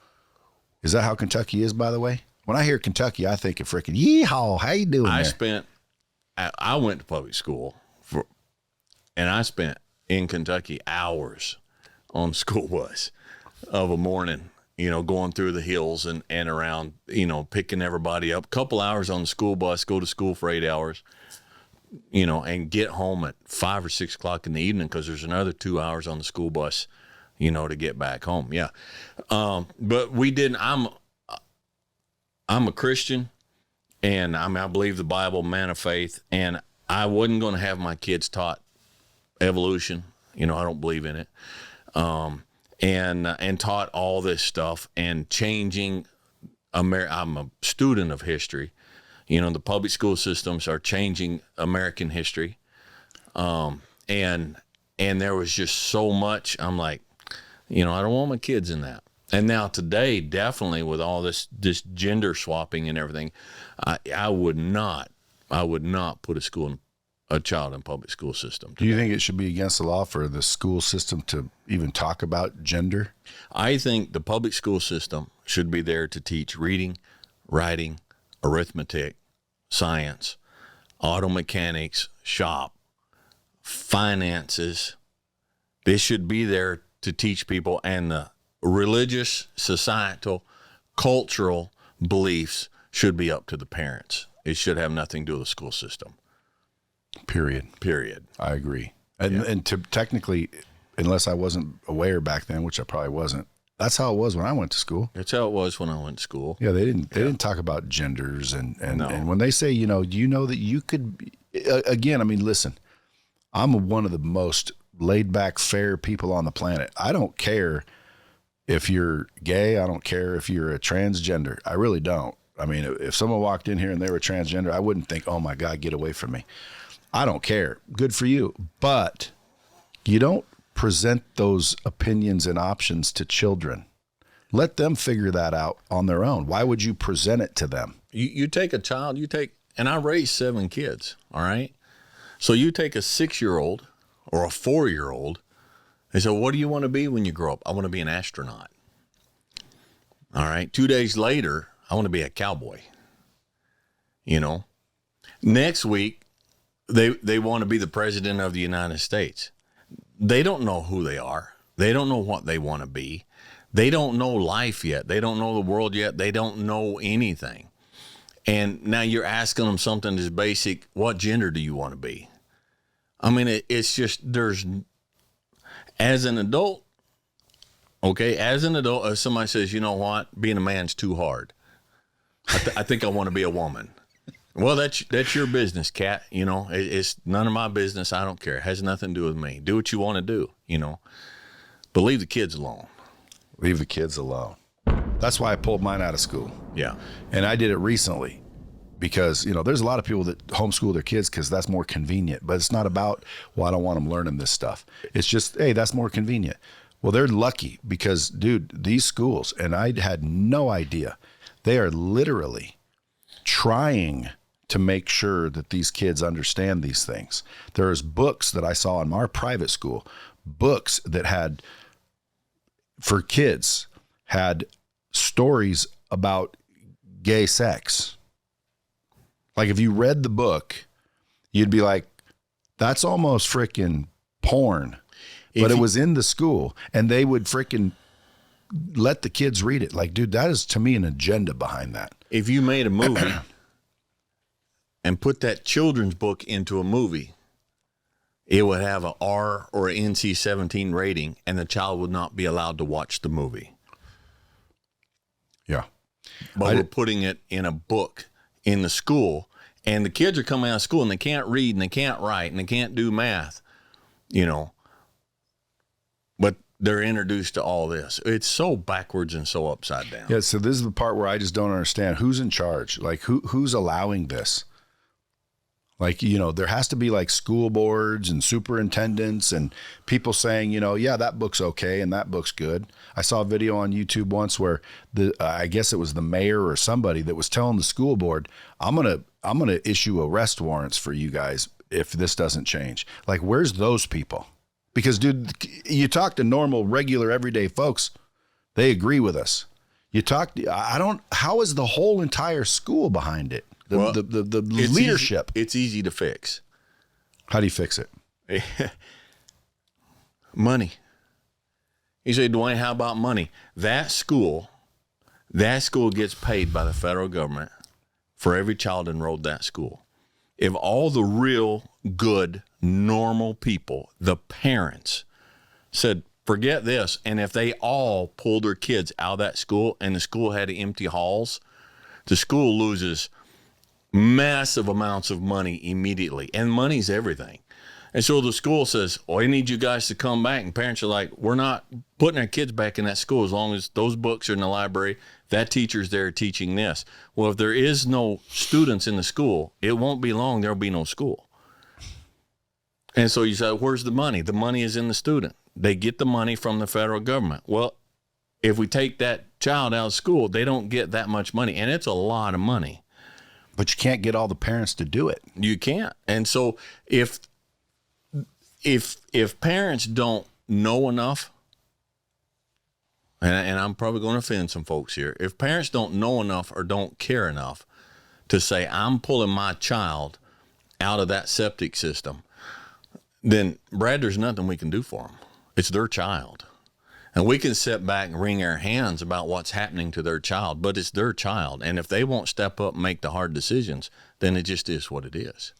Is that how Kentucky is, by the way? When I hear Kentucky, I think of freaking yeehaw. How you doing there? I went to public school and I spent in Kentucky hours on the school bus of a morning, going through the hills and around, picking everybody up. Couple hours on the school bus, go to school for 8 hours, and get home at 5 or 6 o'clock in the evening because there's another 2 hours on the school bus, to get back home. Yeah. But we didn't. I'm a Christian, and I believe the Bible, man of faith, and I wasn't going to have my kids taught evolution. I don't believe in it. and taught all this stuff and changing I'm a student of history. You know, the public school systems are changing American history. And there was just so much. I'm like, you know, I don't want my kids in that. And now today, definitely with all this gender swapping and everything, I would not put a child in public school system today. Do you think it should be against the law for the school system to even talk about gender? I think the public school system should be there to teach reading, writing, arithmetic, science, auto mechanics, shop, finances. This should be there to teach people, and the religious, societal, cultural beliefs should be up to the parents. It should have nothing to do with the school system. Period. I agree. And to technically, unless I wasn't aware back then, which I probably wasn't, that's how it was when I went to school. That's how it was when I went to school. Yeah, they didn't talk about genders and when they say, you know, do you know that you could, again, I mean, listen, I'm one of the most laid back, fair people on the planet. I don't care if you're gay. I don't care if you're a transgender. I really don't. I mean, if someone walked in here and they were transgender, I wouldn't think, oh my God, get away from me. I don't care. Good for you. But you don't present those opinions and options to children. Let them figure that out on their own. Why would you present it to them? You take a child, and I raised 7 kids, all right? So you take a 6-year-old or a 4-year-old and say, what do you want to be when you grow up? I want to be an astronaut. All right. 2 days later, I want to be a cowboy. You know, next week, they want to be the president of the United States. They don't know who they are. They don't know what they want to be. They don't know life yet. They don't know the world yet. They don't know anything. And now you're asking them something as basic, what gender do you want to be? I mean, it's just, as an adult, if somebody says, you know what, being a man's too hard. I think I want to be a woman. Well, that's your business, Cat. You know, it's none of my business. I don't care. It has nothing to do with me. Do what you want to do, you know, but leave the kids alone. Leave the kids alone. That's why I pulled mine out of school. Yeah. And I did it recently because, you know, there's a lot of people that homeschool their kids because that's more convenient, but it's not about, well, I don't want them learning this stuff. It's just, hey, that's more convenient. Well, they're lucky because, dude, these schools, and I had no idea, they are literally trying to make sure that these kids understand these things. There's books that I saw in our private school, books that had, for kids, had stories about gay sex. Like if you read the book, you'd be like, that's almost freaking porn. But it was in the school, and they would freaking let the kids read it. Like, dude, that is to me an agenda behind that. If you made a movie and put that children's book into a movie, it would have an R or an NC-17 rating, and the child would not be allowed to watch the movie. Yeah. But we're putting it in a book in the school, and the kids are coming out of school, and they can't read, and they can't write, and they can't do math, you know. But they're introduced to all this. It's so backwards and so upside down. Yeah, so this is the part where I just don't understand. Who's in charge? Like, who's allowing this? Like, you know, there has to be like school boards and superintendents and people saying, you know, yeah, that book's okay and that book's good. I saw a video on YouTube once where I guess it was the mayor or somebody that was telling the school board, I'm gonna issue arrest warrants for you guys if this doesn't change. Like, where's those people? Because, dude, you talk to normal, regular, everyday folks, they agree with us. You talk, how is the whole entire school behind it? The leadership. It's easy to fix. How do you fix it? Money. You say, Dwayne, how about money? That school gets paid by the federal government for every child enrolled in that school. If all the real good, normal people, the parents, said, forget this, and if they all pulled their kids out of that school and the school had empty halls, the school loses massive amounts of money immediately. And money's everything. And so the school says, oh, I need you guys to come back. And parents are like, we're not putting our kids back in that school as long as those books are in the library. That teacher's there teaching this. Well, if there is no students in the school, it won't be long. There'll be no school. And so you say, where's the money? The money is in the student. They get the money from the federal government. Well, if we take that child out of school, they don't get that much money. And it's a lot of money. But you can't get all the parents to do it. You can't. And so if parents don't know enough, and I'm probably going to offend some folks here, if parents don't know enough or don't care enough to say, I'm pulling my child out of that septic system, then, Brad, there's nothing we can do for them. It's their child. And we can sit back and wring our hands about what's happening to their child, but it's their child. And if they won't step up and make the hard decisions, then it just is what it is.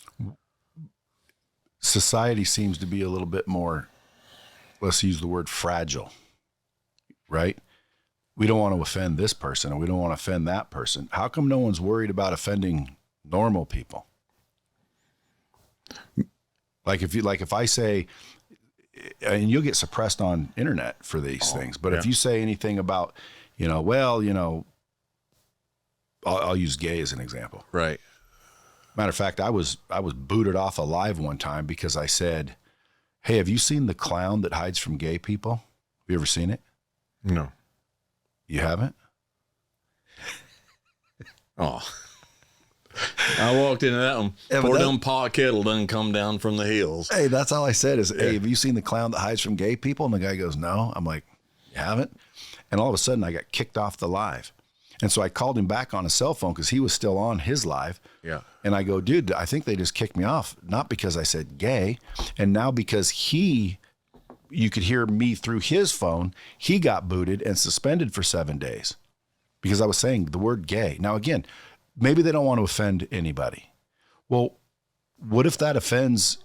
Society seems to be a little bit more, let's use the word fragile, right? We don't want to offend this person and we don't want to offend that person. How come no one's worried about offending normal people? Like if I say, and you'll get suppressed on internet for these things, but if you say anything about, I'll use gay as an example. Right. Matter of fact, I was booted off a live one time because I said, hey, have you seen the clown that hides from gay people? Have you ever seen it? No. You haven't? Oh. I walked into that one. Poor dumb pot kettle doesn't come down from the hills. Hey, that's all I said is, hey, have you seen the clown that hides from gay people? And the guy goes, no. I'm like, you haven't? And all of a sudden I got kicked off the live. And so I called him back on his cell phone because he was still on his live. Yeah. And I go, dude, I think they just kicked me off, not because I said gay. And now because you could hear me through his phone, he got booted and suspended for 7 days because I was saying the word gay. Now, again, maybe they don't want to offend anybody. Well, what if that offends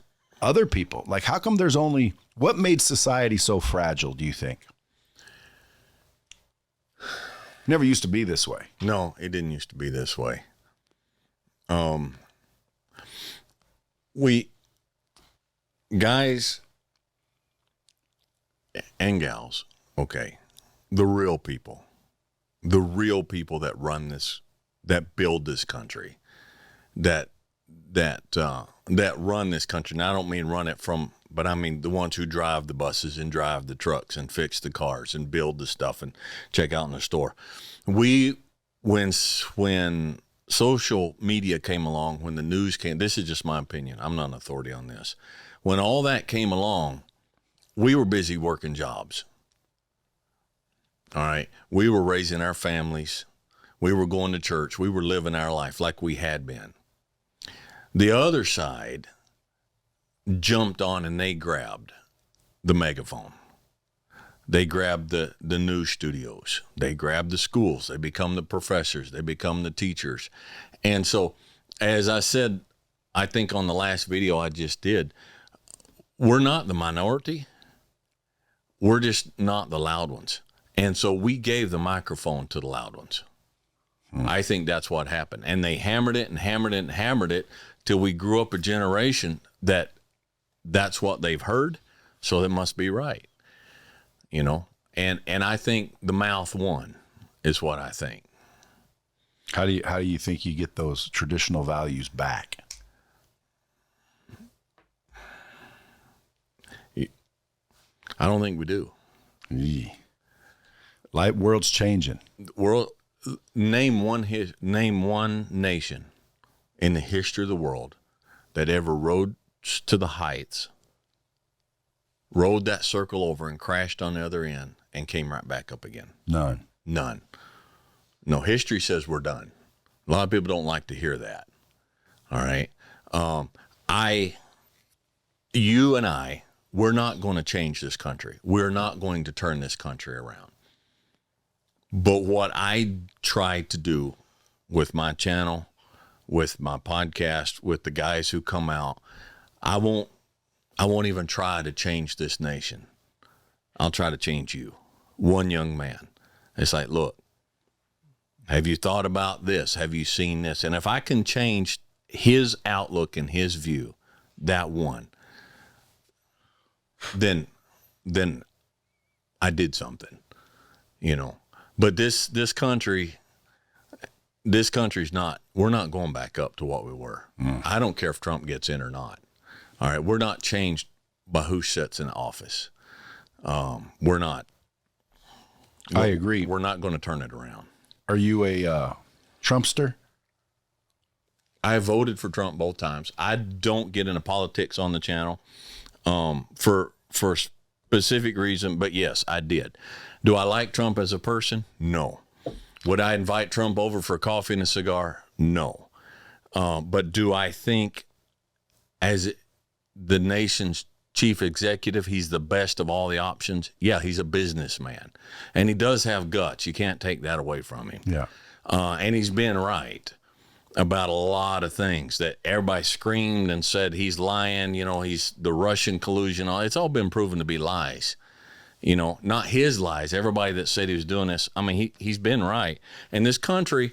other people? Like, how come what made society so fragile, do you think? Never used to be this way. No, it didn't used to be this way. Guys and gals, okay, the real people that run this, that build this country, that run this country. Now, I don't mean run it from, but I mean the ones who drive the buses and drive the trucks and fix the cars and build the stuff and check out in the store. When social media came along, when the news came, this is just my opinion. I'm not an authority on this. When all that came along, we were busy working jobs. All right. We were raising our families. We were going to church. We were living our life like we had been. The other side jumped on and they grabbed the megaphone. They grabbed the news studios. They grabbed the schools. They become the professors. They become the teachers. And so, as I said, I think on the last video I just did, we're not the minority. We're just not the loud ones. And so we gave the microphone to the loud ones. I think that's what happened. And they hammered it and hammered it and hammered it till we grew up a generation that's what they've heard, so it must be right. And I think the mouth won is what I think. How do you think you get those traditional values back? I don't think we do. World's changing. Name one nation in the history of the world that ever rode to the heights, rode that circle over and crashed on the other end and came right back up again. None. No, history says we're done. A lot of people don't like to hear that. All right. You and I, we're not going to change this country. We're not going to turn this country around. But what I try to do with my channel, with my podcast, with the guys who come out, I won't even try to change this nation. I'll try to change you. One young man. It's like, look, have you thought about this? Have you seen this? And if I can change his outlook and his view, that one, then I did something, you know. But this country's not, we're not going back up to what we were. I don't care if Trump gets in or not. All right, we're not changed by who sits in office. We're not. I agree. We're not going to turn it around. Are you a Trumpster? I voted for Trump both times. I don't get into politics on the channel for specific reason, but yes, I did. Do I like Trump as a person? No. Would I invite Trump over for coffee and a cigar? No. But do I think as the nation's chief executive, he's the best of all the options? Yeah, he's a businessman. And he does have guts. You can't take that away from him. Yeah. And he's been right about a lot of things that everybody screamed and said he's lying. You know, he's the Russian collusion. It's all been proven to be lies. You know, not his lies. Everybody that said he was doing this, I mean, he's been right. And this country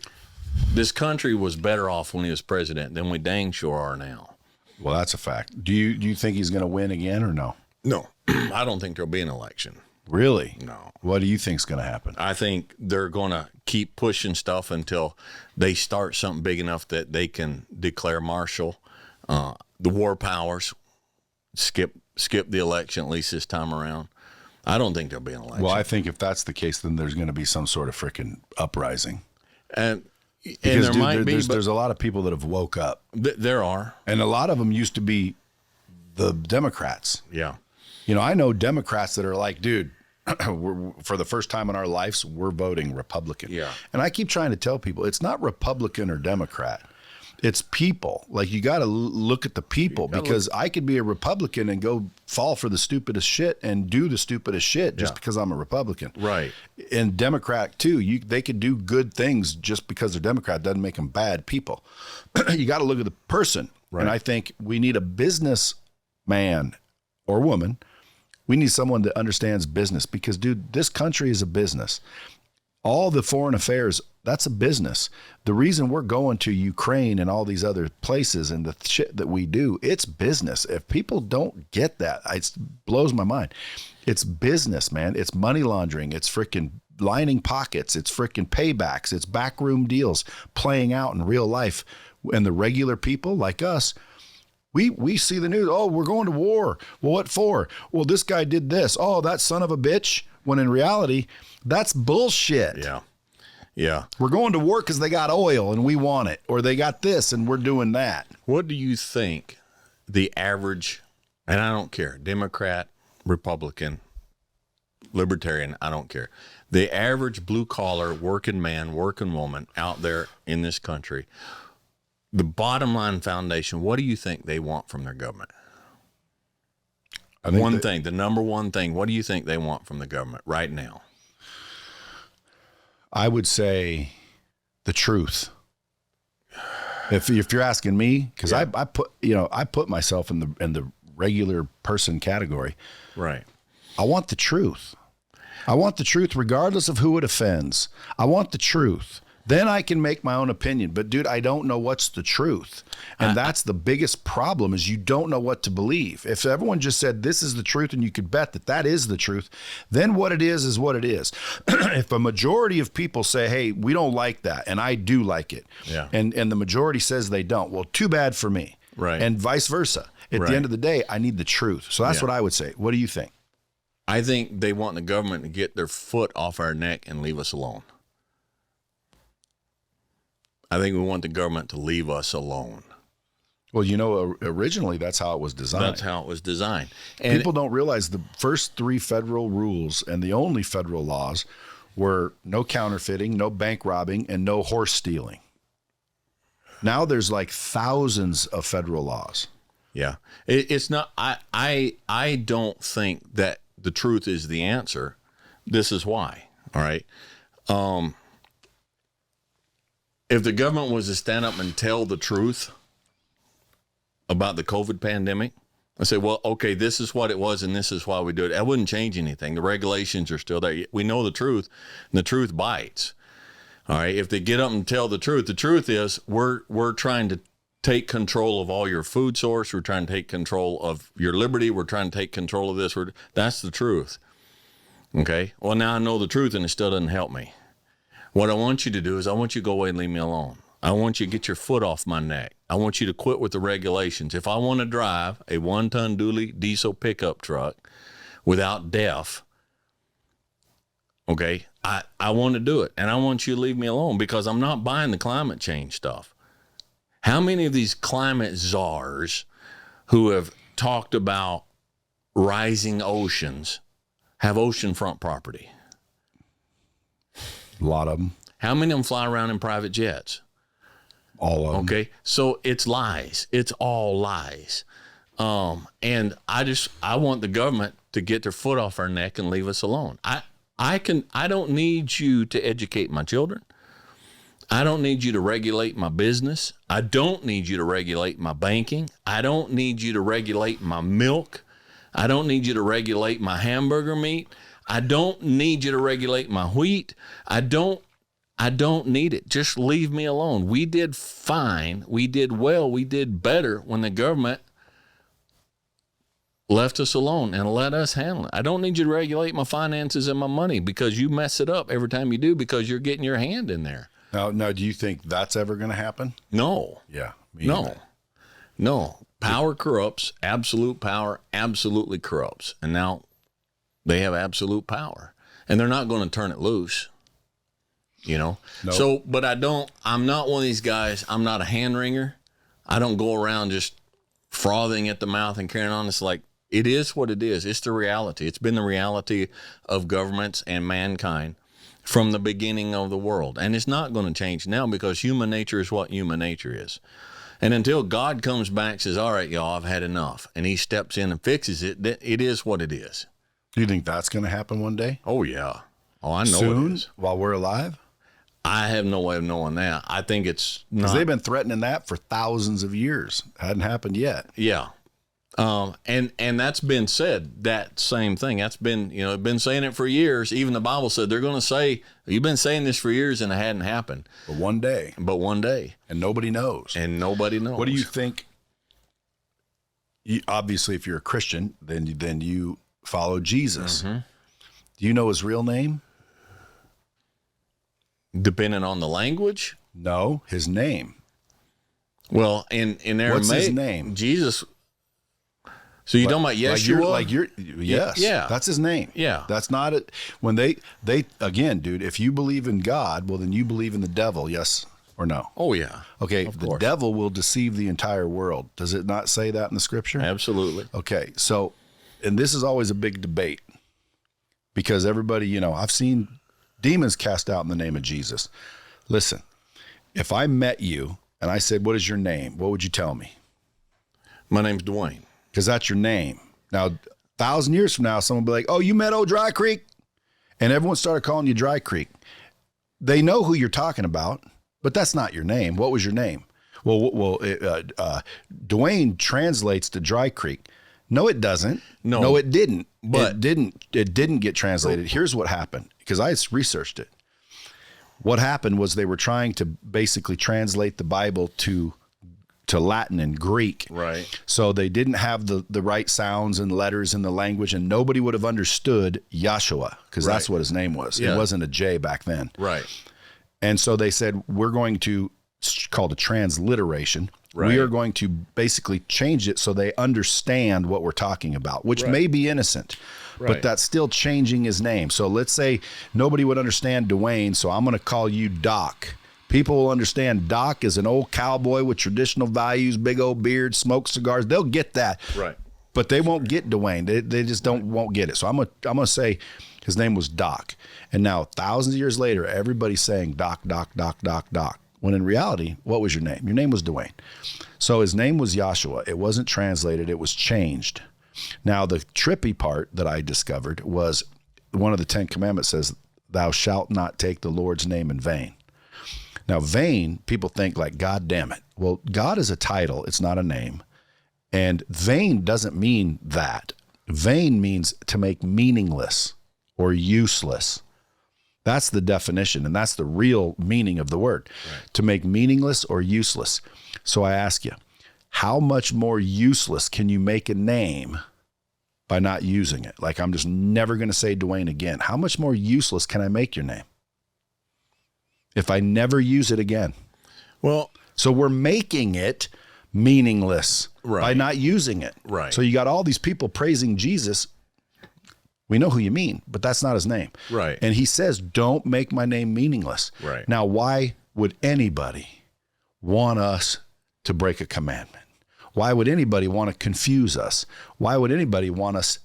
was better off when he was president than we dang sure are now. Well, that's a fact. Do you think he's going to win again or no? No, I don't think there'll be an election. Really? No. What do you think's going to happen? I think they're going to keep pushing stuff until they start something big enough that they can declare martial. The war powers skip the election, at least this time around. I don't think there'll be an election. Well, I think if that's the case, then there's going to be some sort of freaking uprising. And because, there dude, might be, there's a lot of people that have woke up. There are. And a lot of them used to be the Democrats. Yeah. You know, I know Democrats that are like, dude, for the first time in our lives, we're voting Republican. Yeah. And I keep trying to tell people, it's not Republican or Democrat. It's people. Like, you got to look at the people, because I could be a Republican and go fall for the stupidest shit and do the stupidest shit just because I'm a Republican. Right. And Democrat too. They could do good things just because they're Democrat. Doesn't make them bad people. You got to look at the person. Right. And I think we need a businessman or woman. We need someone that understands business, because, dude, this country is a business. All the foreign affairs, that's a business. The reason we're going to Ukraine and all these other places and the shit that we do, it's business. If people don't get that, it blows my mind. It's business, man. It's money laundering. It's freaking lining pockets. It's freaking paybacks. It's backroom deals playing out in real life. And the regular people like us, we see the news. Oh, we're going to war. Well, what for? Well, this guy did this. Oh, that son of a bitch. When in reality, that's bullshit. Yeah. Yeah. We're going to war because they got oil and we want it, or they got this and we're doing that. What do you think the average, and I don't care, Democrat, Republican, Libertarian, I don't care, the average blue collar working man, working woman out there in this country, the bottom line foundation, what do you think they want from their government? The number one thing, what do you think they want from the government right now? I would say the truth. If you're asking me, because I put myself in the regular person category. Right. I want the truth. I want the truth regardless of who it offends. I want the truth. Then I can make my own opinion. But, dude, I don't know what's the truth. And that's the biggest problem, is you don't know what to believe. If everyone just said this is the truth and you could bet that is the truth, then what it is what it is. If a majority of people say, hey, we don't like that, and I do like it, and the majority says they don't, well, too bad for me. Right. And vice versa. At the end of the day, I need the truth. So that's what I would say. What do you think? I think they want the government to get their foot off our neck and leave us alone. I think we want the government to leave us alone. Well, you know, originally that's how it was designed. That's how it was designed. And people don't realize the first 3 federal rules and the only federal laws were no counterfeiting, no bank robbing, and no horse stealing. Now there's like thousands of federal laws. Yeah. It's not, I don't think that the truth is the answer. This is why. All right. If the government was to stand up and tell the truth about the COVID pandemic, I say, well, okay, this is what it was and this is why we do it. That wouldn't change anything. The regulations are still there. We know the truth, and the truth bites. All right. If they get up and tell the truth is we're trying to take control of all your food source. We're trying to take control of your liberty. We're trying to take control of this. That's the truth. Okay. Well, now I know the truth and it still doesn't help me. What I want you to do is I want you to go away and leave me alone. I want you to get your foot off my neck. I want you to quit with the regulations. If I want to drive a 1-ton dually diesel pickup truck without DEF, okay, I want to do it. And I want you to leave me alone because I'm not buying the climate change stuff. How many of these climate czars who have talked about rising oceans have oceanfront property? A lot of them. How many of them fly around in private jets? All of them. Okay. So it's lies. It's all lies. And I want the government to get their foot off our neck and leave us alone. I don't need you to educate my children. I don't need you to regulate my business. I don't need you to regulate my banking. I don't need you to regulate my milk. I don't need you to regulate my hamburger meat. I don't need you to regulate my wheat. I don't need it. Just leave me alone. We did fine. We did well. We did better when the government left us alone and let us handle it. I don't need you to regulate my finances and my money because you mess it up every time you do because you're getting your hand in there. Now, do you think that's ever going to happen? No. Yeah. No. Power corrupts. Absolute power absolutely corrupts. And now they have absolute power. And they're not going to turn it loose. You know? Nope. So, but I'm not one of these guys. I'm not a hand wringer. I don't go around just frothing at the mouth and carrying on. It's like, it is what it is. It's the reality. It's been the reality of governments and mankind from the beginning of the world. And it's not going to change now because human nature is what human nature is. And until God comes back and says, all right, y'all, I've had enough, and he steps in and fixes it, it is what it is. Do you think that's going to happen one day? Oh, yeah. Oh, I know Soon, it is. While we're alive? I have no way of knowing that. I think it's not. Because they've been threatening that for thousands of years. Hadn't happened yet. Yeah. And that's been said, that same thing. That's been, been saying it for years. Even the Bible said they're going to say, you've been saying this for years and it hadn't happened. But one day. And nobody knows. What do you think? Obviously, if you're a Christian, then you follow Jesus. Mm-hmm. Do you know his real name? Depending on the language? No, his name. Well, in Aramaic, what's his name? Jesus. So you're talking about Yeshua? Yes. Yeah. That's his name. Yeah. That's not it. When they again, dude, if you believe in God, well, then you believe in the devil, yes or no? Oh, yeah. Okay. The devil will deceive the entire world. Does it not say that in the scripture? Absolutely. Okay. So, and this is always a big debate because everybody, I've seen demons cast out in the name of Jesus. Listen, if I met you and I said, what is your name? What would you tell me? My name's Dwayne. Because that's your name. Now, 1,000 years from now, someone will be like, oh, you met old Dry Creek? And everyone started calling you Dry Creek. They know who you're talking about, but that's not your name. What was your name? Well, Dwayne translates to Dry Creek. No, it doesn't. No, it didn't. But it didn't get translated. Here's what happened, because I researched it. What happened was they were trying to basically translate the Bible to Latin and Greek. Right. So they didn't have the right sounds and letters in the language, and nobody would have understood Yahshua, because that's what his name was. Yeah. It wasn't a J back then. Right. And so they said, we're going to, it's called a transliteration. Right. We are going to basically change it so they understand what we're talking about, which may be innocent, but that's still changing his name. So let's say nobody would understand Dwayne, so I'm going to call you Doc. People will understand Doc is an old cowboy with traditional values, big old beard, smokes cigars. They'll get that. Right. But they won't get Dwayne. They just won't get it. So I'm gonna say his name was Doc. And now thousands of years later, everybody's saying Doc, Doc, Doc, Doc, Doc. When in reality, what was your name? Your name was Dwayne. So his name was Yahshua. It wasn't translated. It was changed. Now, the trippy part that I discovered was one of the 10 Commandments says, thou shalt not take the Lord's name in vain. Now, vain, people think like, God damn it. Well, God is a title. It's not a name. And vain doesn't mean that. Vain means to make meaningless or useless. That's the definition, and that's the real meaning of the word, to make meaningless or useless. So I ask you, how much more useless can you make a name by not using it? Like, I'm just never going to say Dwayne again. How much more useless can I make your name if I never use it again? Well, so we're making it meaningless by not using it. Right. So you got all these people praising Jesus. We know who you mean, but that's not his name. Right. And he says, don't make my name meaningless. Right. Now, why would anybody want us to break a commandment? Why would anybody want to confuse us? Why would anybody want us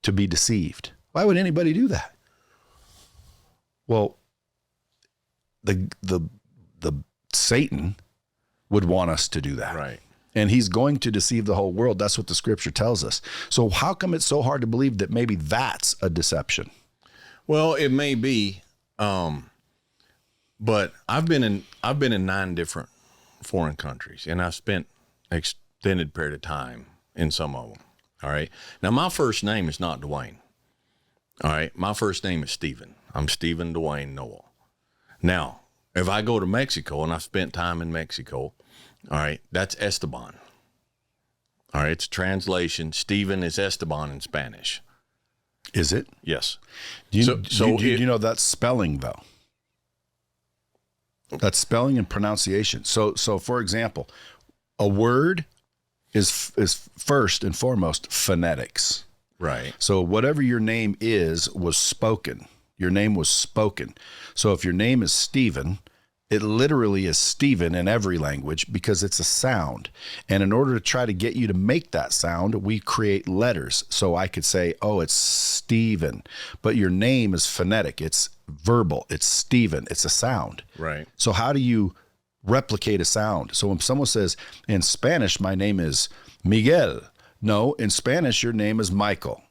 to be deceived? Why would anybody do that? Well, the Satan would want us to do that. Right. And he's going to deceive the whole world. That's what the scripture tells us. So how come it's so hard to believe that maybe that's a deception? Well, it may be, but I've been in 9 different foreign countries, and I've spent extended period of time in some of them. All right. Now, my first name is not Dwayne. All right. My first name is Stephen. I'm Stephen Dwayne Noel. Now, if I go to Mexico, and I've spent time in Mexico, all right, that's Esteban. All right, it's a translation. Stephen is Esteban in Spanish. Is it? Yes. Do you know that's spelling, though? That's spelling and pronunciation. So for example, a word is first and foremost phonetics. Right. So whatever your name was spoken. Your name was spoken. So if your name is Stephen, it literally is Stephen in every language because it's a sound. And in order to try to get you to make that sound, we create letters. So I could say, oh, it's Stephen, but your name is phonetic. It's verbal. It's Stephen. It's a sound. Right. So how do you replicate a sound? So when someone says, in Spanish, my name is Miguel. No, in Spanish, your name is Michael.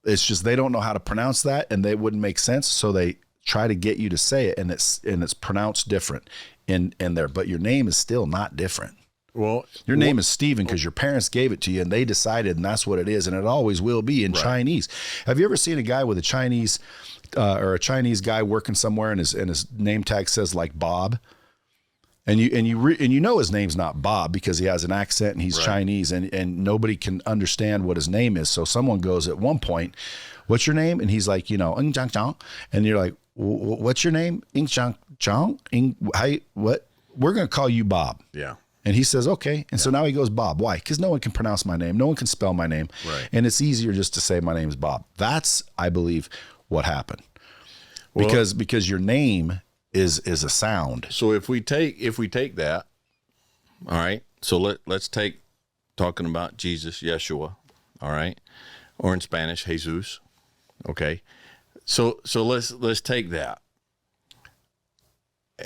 It's just they don't know how to pronounce that, and they wouldn't make sense. So they try to get you to say it, and it's pronounced different in there, but your name is still not different. Well, your name is Stephen because your parents gave it to you, and they decided, and that's what it is, and it always will be in Chinese. Have you ever seen a guy with a Chinese or a Chinese guy working somewhere, and his name tag says like Bob, and you know his name's not Bob because he has an accent and he's Chinese, and nobody can understand what his name is. So someone goes at one point, "What's your name?" And he's like, Ng Chang Chang, and you're like, "What's your name?" Ng Chang Chang. What? We're going to call you Bob. Yeah. And he says, okay. And so now he goes, Bob. Why? Because no one can pronounce my name. No one can spell my name. Right. And it's easier just to say my name is Bob. That's, I believe, what happened. Because your name is a sound. So if we take that, all right. So let's take talking about Jesus, Yeshua, all right, or in Spanish, Jesus. Okay. So let's take that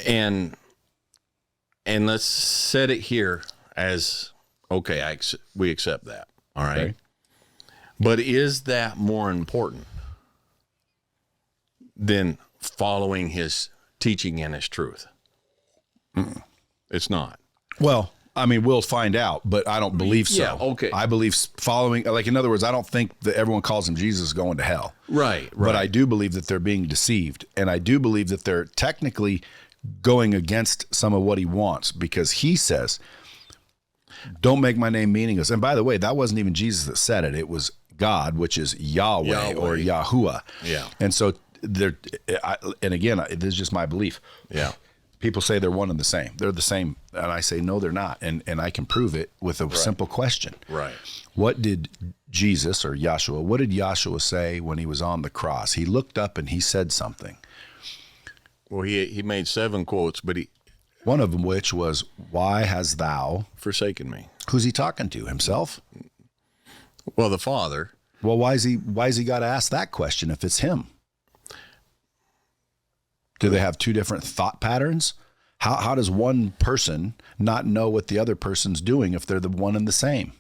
and let's set it here as okay. We accept that. All right. Okay. But is that more important than following his teaching and his truth? It's not. Well, I mean, we'll find out, but I don't believe so. Yeah, okay. I believe following, like, in other words, I don't think that everyone calls him Jesus going to hell. Right. But I do believe that they're being deceived. And I do believe that they're technically going against some of what he wants, because he says, don't make my name meaningless. And by the way, that wasn't even Jesus that said it. It was God, which is Yahweh. Or Yahuwah. Yeah. And so and again, this is just my belief. Yeah. People say they're one and the same. They're the same. And I say, no, they're not. And I can prove it with a simple question. Right. What did Jesus or Yahshua, what did Yahshua say when he was on the cross? He looked up and he said something. Well, he made 7 quotes, but one of them which was, why hast thou forsaken me? Who's he talking to? Himself? Well, the Father. Well, why's he got to ask that question if it's him? Do they have 2 different thought patterns? How does one person not know what the other person's doing if they're the one and the same?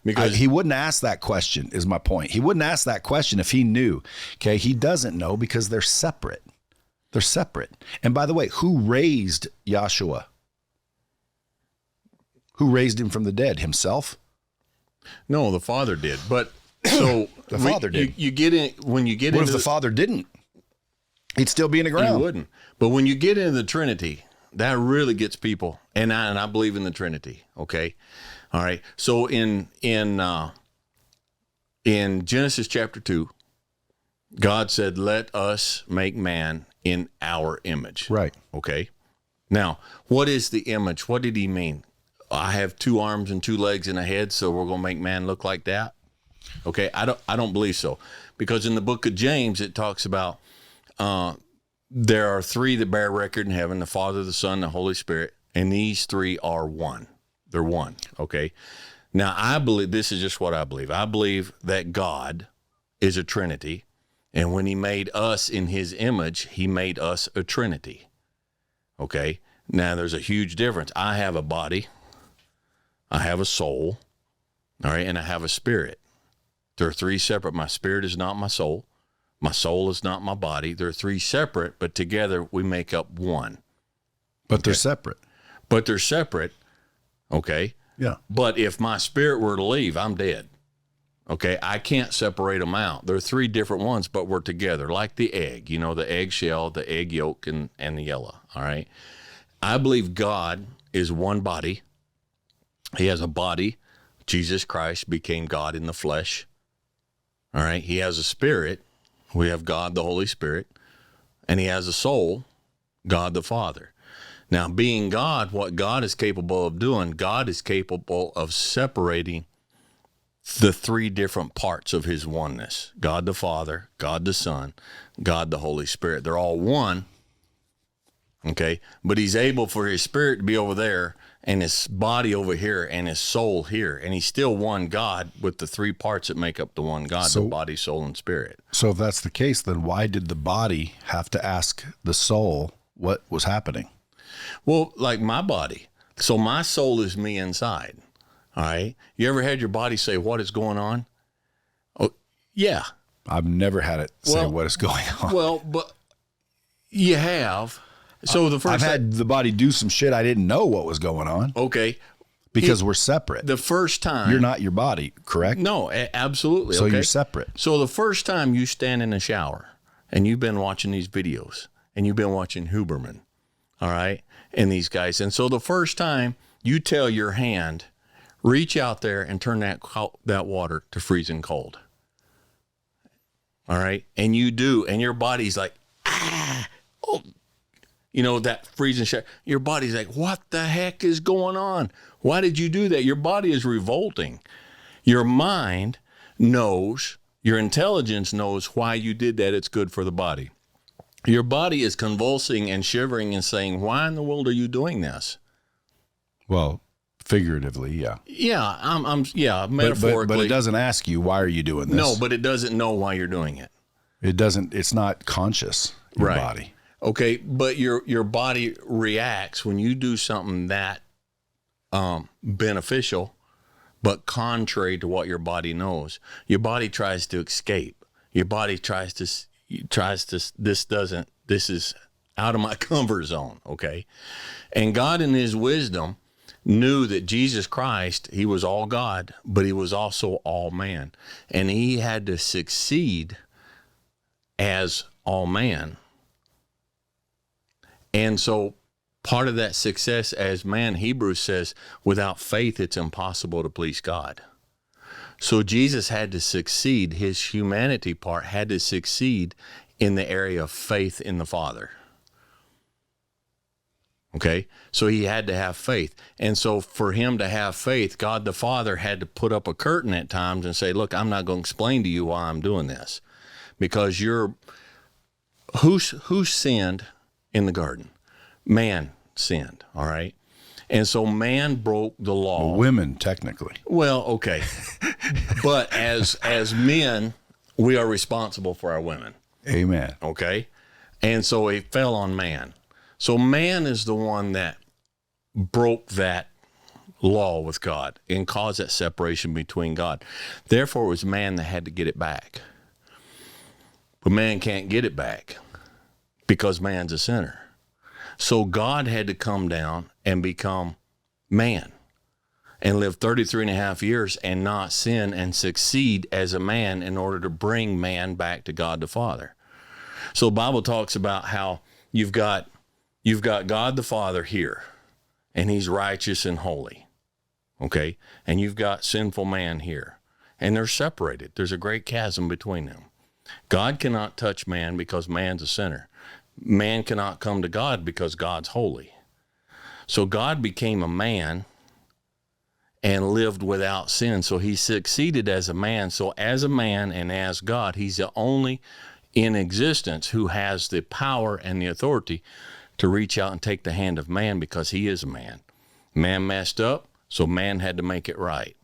Because he wouldn't ask that question, is my point. He wouldn't ask that question if he knew. Okay, he doesn't know because they're separate. They're separate. And by the way, who raised Yahshua? Who raised him from the dead? Himself? No, the Father did. But so the Father did. You get in when you get What into if the Father didn't? He'd still be in the He ground. wouldn't. But when you get into the Trinity, that really gets people. And I believe in the Trinity. Okay. All right. So in Genesis chapter 2, God said, let us make man in our image. Right. Okay. Now, what is the image? What did he mean? I have 2 arms and 2 legs and a head, so we're going to make man look like that? Okay. I don't believe so. Because in the book of James, it talks about there are 3 that bear record in heaven, the Father, the Son, the Holy Spirit, and these 3 are one. They're one, okay? Now, I believe, this is just what I believe. I believe that God is a Trinity, and when he made us in his image, he made us a Trinity, okay? Now, there's a huge difference. I have a body, I have a soul, all right, and I have a spirit. There are 3 separate. My spirit is not my soul. My soul is not my body. They're 3 separate, but together we make up one. But they're separate. But they're separate, okay? Yeah. But if my spirit were to leave, I'm dead, okay? I can't separate them out. They're 3 different ones, but we're together, like the egg, you know, the egg shell, the egg yolk, and the yellow, all right? I believe God is one body. He has a body. Jesus Christ became God in the flesh, all right? He has a spirit. We have God, the Holy Spirit, and he has a soul, God the Father. Now, being God, what God is capable of doing, God is capable of separating the 3 different parts of his oneness. God the Father, God the Son, God the Holy Spirit. They're all one, okay? But he's able for his spirit to be over there and his body over here and his soul here. And he's still one God with the 3 parts that make up the one God, the body, soul, and spirit. So if that's the case, then why did the body have to ask the soul what was happening? Well, like my body. So my soul is me inside, all right? You ever had your body say, what is going on? Oh, yeah. I've never had it say what is going on. Well, but you have. So the first I've had the body do some shit I didn't know what was going on. Okay. Because we're separate. The first time. You're not your body, correct? No, absolutely. So okay? you're separate. So the first time you stand in the shower and you've been watching these videos and you've been watching Huberman, all right, and these guys. And so the first time you tell your hand, reach out there and turn that water to freezing cold. All right. And you do. And your body's like, oh, you know, that freezing shower. Your body's like, what the heck is going on? Why did you do that? Your body is revolting. Your mind knows, your intelligence knows why you did that. It's good for the body. Your body is convulsing and shivering and saying, why in the world are you doing this? Well, figuratively, yeah. Yeah, metaphorically. But it doesn't ask you, why are you doing this? No, but it doesn't know why you're doing it. It's not conscious, your body. Okay, but your body reacts when you do something that beneficial, but contrary to what your body knows. Your body tries to escape. Your body tries to, this is out of my comfort zone, okay? And God in his wisdom knew that Jesus Christ, he was all God, but he was also all man. And he had to succeed as all man. And so part of that success as man, Hebrews says, without faith, it's impossible to please God. So Jesus had to succeed. His humanity part had to succeed in the area of faith in the Father. Okay, so he had to have faith. And so for him to have faith, God the Father had to put up a curtain at times and say, look, I'm not going to explain to you why I'm doing this. Because who sinned in the garden? Man sinned, all right? And so man broke the law. Well, women, technically. Well, okay. But as men, we are responsible for our women. Amen. Okay? And so it fell on man. So man is the one that broke that law with God and caused that separation between God. Therefore, it was man that had to get it back. But man can't get it back because man's a sinner. So God had to come down and become man and live 33 and a half years and not sin and succeed as a man in order to bring man back to God the Father. So the Bible talks about how you've got God the Father here, and he's righteous and holy. Okay? And you've got sinful man here. And they're separated. There's a great chasm between them. God cannot touch man because man's a sinner. Man cannot come to God because God's holy. So God became a man and lived without sin. So he succeeded as a man. So as a man and as God, he's the only in existence who has the power and the authority to reach out and take the hand of man, because he is a man. Man messed up, so man had to make it right.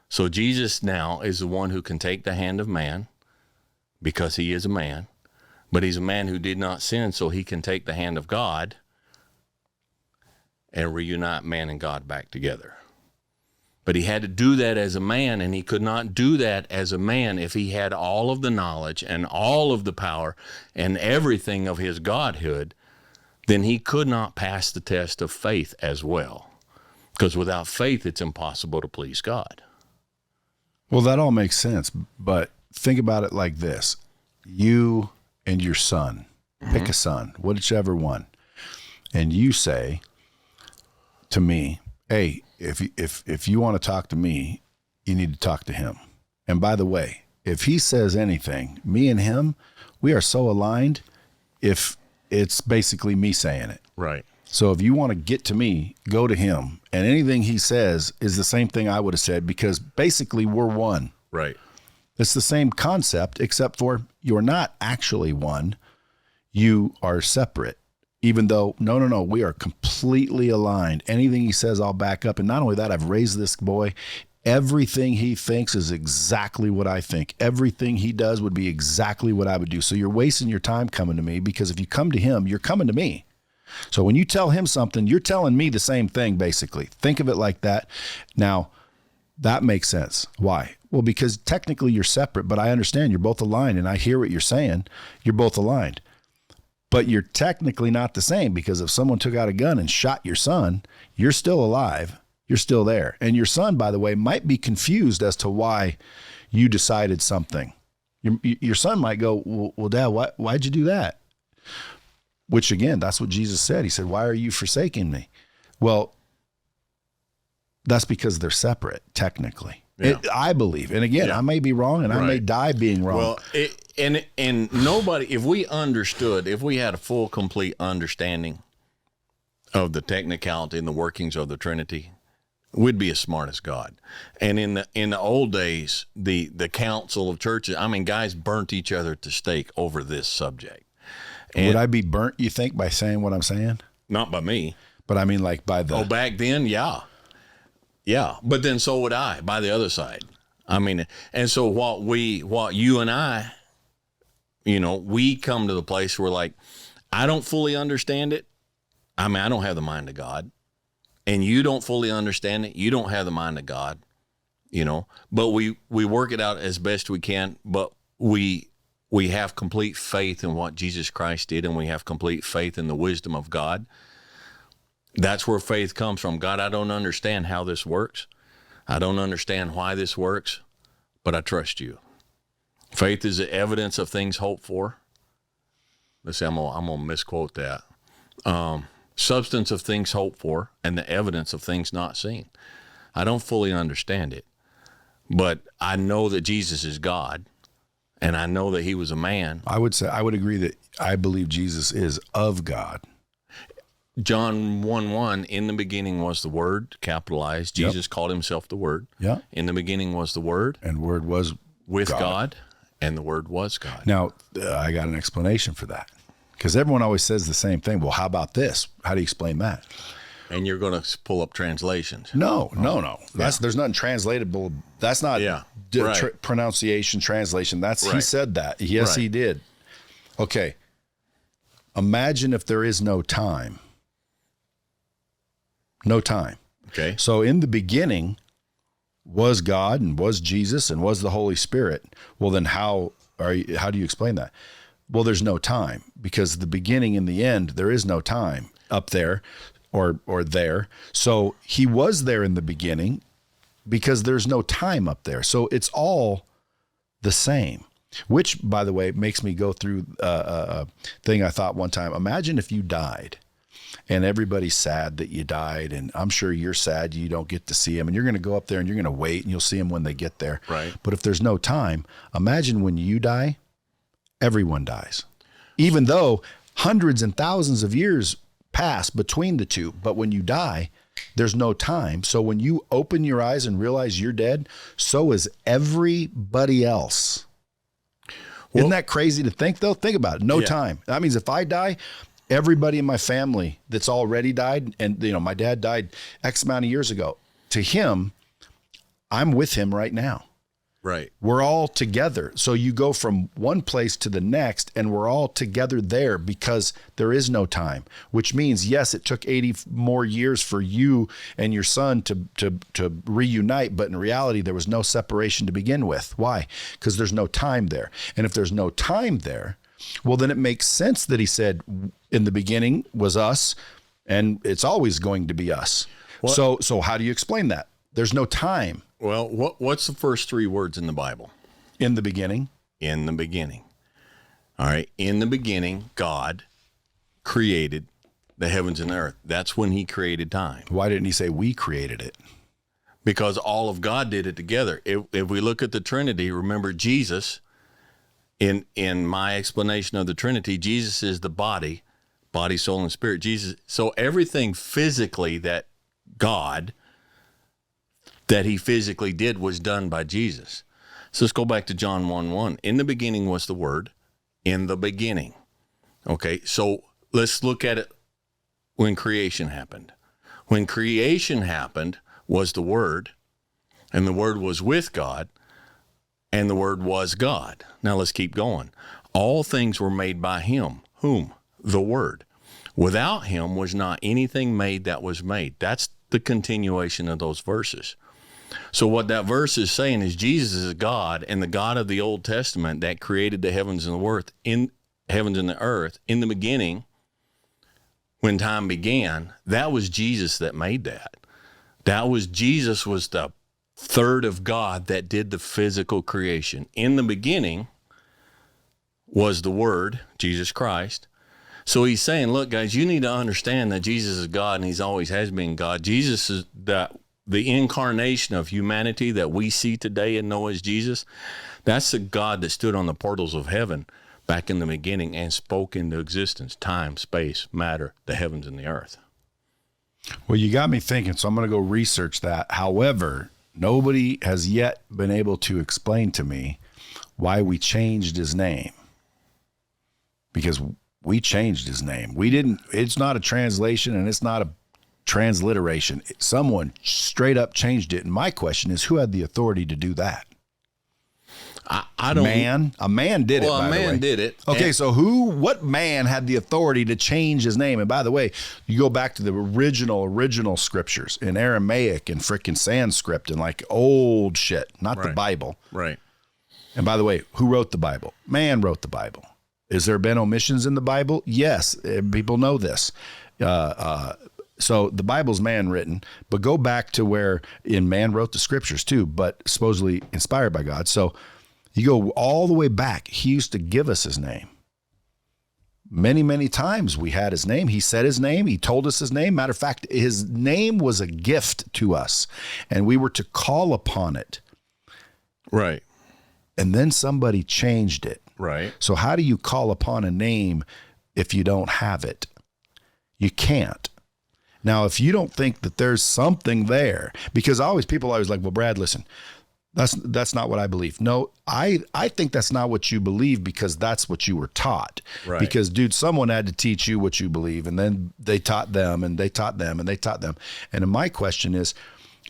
So Jesus now is the one who can take the hand of man because he is a man, but he's a man who did not sin, so he can take the hand of God and reunite man and God back together. But he had to do that as a man, and he could not do that as a man if he had all of the knowledge and all of the power and everything of his godhood. Then he could not pass the test of faith as well, because without faith, it's impossible to please God. Well, that all makes sense, but think about it like this. You and your son, pick a son, whichever one, and you say to me, hey, if you want to talk to me, you need to talk to him. And by the way, if he says anything, me and him, we are so aligned if it's basically me saying it. Right. So if you want to get to me, go to him. And anything he says is the same thing I would have said, because basically we're one. Right. It's the same concept, except for you're not actually one. You are separate. Even though, no, we are completely aligned. Anything he says, I'll back up. And not only that, I've raised this boy. Everything he thinks is exactly what I think. Everything he does would be exactly what I would do. So you're wasting your time coming to me, because if you come to him, you're coming to me. So when you tell him something, you're telling me the same thing, basically. Think of it like that. Now, that makes sense. Why? Well, because technically you're separate, but I understand you're both aligned, and I hear what you're saying. You're both aligned. But you're technically not the same, because if someone took out a gun and shot your son, you're still alive. You're still there. And your son, by the way, might be confused as to why you decided something. Your son might go, well, Dad, why'd you do that? Which, again, that's what Jesus said. He said, why are you forsaking me? Well, that's because they're separate, technically. Yeah. I believe. And again, I may be wrong, and I may die being wrong. Well, and nobody, if we had a full, complete understanding of the technicality and the workings of the Trinity, we'd be as smart as God. And in the old days, the council of churches, guys burnt each other at the stake over this subject. And would I be burnt, you think, by saying what I'm saying? Not by me. But I mean, like by the... Oh, back then, yeah. Yeah. But then so would I, by the other side. And so what you and I, we come to the place where, like, I don't fully understand it. I don't have the mind of God. And you don't fully understand it. You don't have the mind of God, But we work it out as best we can, but we have complete faith in what Jesus Christ did, and we have complete faith in the wisdom of God. That's where faith comes from. God, I don't understand how this works. I don't understand why this works, but I trust you. Faith is the evidence of things hoped for. Let's see, I'm gonna misquote that. Substance of things hoped for, and the evidence of things not seen. I don't fully understand it, but I know that Jesus is God. And I know that he was a man. I would agree that I believe Jesus is of God. John 1:1, in the beginning was the Word, capitalized. Jesus called himself the Word. Yeah. In the beginning was the Word. And Word was with God, and the Word was God. Now, I got an explanation for that, because everyone always says the same thing. Well, how about this? How do you explain that? And you're going to pull up translations. No. There's nothing translatable. That's not pronunciation, translation. He said that. Yes, he did. Okay. Imagine if there is no time. No time. Okay. So in the beginning was God, and was Jesus, and was the Holy Spirit. Well, then how do you explain that? Well, there's no time, because the beginning and the end, there is no time up there. Or there. So he was there in the beginning, because there's no time up there. So it's all the same. Which, by the way, makes me go through a thing I thought one time. Imagine if you died and everybody's sad that you died, and I'm sure you're sad you don't get to see him, and you're going to go up there and you're going to wait and you'll see him when they get there. Right. But if there's no time, imagine when you die, everyone dies. Even though hundreds and thousands of years pass between the two, but when you die, there's no time. So when you open your eyes and realize you're dead, so is everybody else. Well, isn't that crazy to think, though? Think about it. No time. That means if I die, everybody in my family that's already died, and my dad died X amount of years ago, to him, I'm with him right now. Right. We're all together. So you go from one place to the next, and we're all together there because there is no time, which means, yes, it took 80 more years for you and your son to reunite. But in reality, there was no separation to begin with. Why? Because there's no time there. And if there's no time there, well, then it makes sense that he said in the beginning was us, and it's always going to be us. What? So how do you explain that? There's no time. Well, what's the first three words in the Bible? In the beginning. In the beginning. All right. In the beginning, God created the heavens and the earth. That's when he created time. Why didn't he say we created it? Because all of God did it together. If we look at the Trinity, remember Jesus, in my explanation of the Trinity, Jesus is the body, soul, and spirit. Jesus. So everything physically that he physically did was done by Jesus. So let's go back to John 1:1. In the beginning was the Word. In the beginning. Okay, so let's look at it when creation happened. When creation happened was the Word, and the Word was with God, and the Word was God. Now let's keep going. All things were made by him. Whom? The Word. Without him was not anything made that was made. That's the continuation of those verses. So what that verse is saying is Jesus is God, and the God of the Old Testament that created the heavens and the earth in the beginning, when time began, that was Jesus that made that. Jesus was the third of God that did the physical creation. In the beginning was the Word, Jesus Christ. So he's saying, look, guys, you need to understand that Jesus is God, and he's always has been God. Jesus is the incarnation of humanity that we see today and know as Jesus. That's the God that stood on the portals of heaven back in the beginning and spoke into existence, time, space, matter, the heavens and the earth. Well, you got me thinking, so I'm going to go research that. However, nobody has yet been able to explain to me why we changed his name. Because we changed his name. It's not a translation, and it's not a transliteration. Someone straight up changed it. And my question is, who had the authority to do that? I don't. A man did it. Well, a man did it. Okay, so what man had the authority to change his name? And by the way, you go back to the original scriptures in Aramaic and frickin' Sanskrit and like old shit, not the Bible. Right. And by the way, who wrote the Bible? Man wrote the Bible. Has there been omissions in the Bible? Yes, people know this. So the Bible's man written, but go back to where man wrote the scriptures too, but supposedly inspired by God. So you go all the way back. He used to give us his name. Many, many times we had his name. He said his name. He told us his name. Matter of fact, his name was a gift to us, and we were to call upon it. Right. And then somebody changed it. Right. So how do you call upon a name if you don't have it? You can't. Now, if you don't think that there's something there, because people always like, well, Brad, listen, that's not what I believe. No, I think that's not what you believe because that's what you were taught. Right. Because, dude, someone had to teach you what you believe, and then they taught them, and they taught them, and they taught them. And my question is,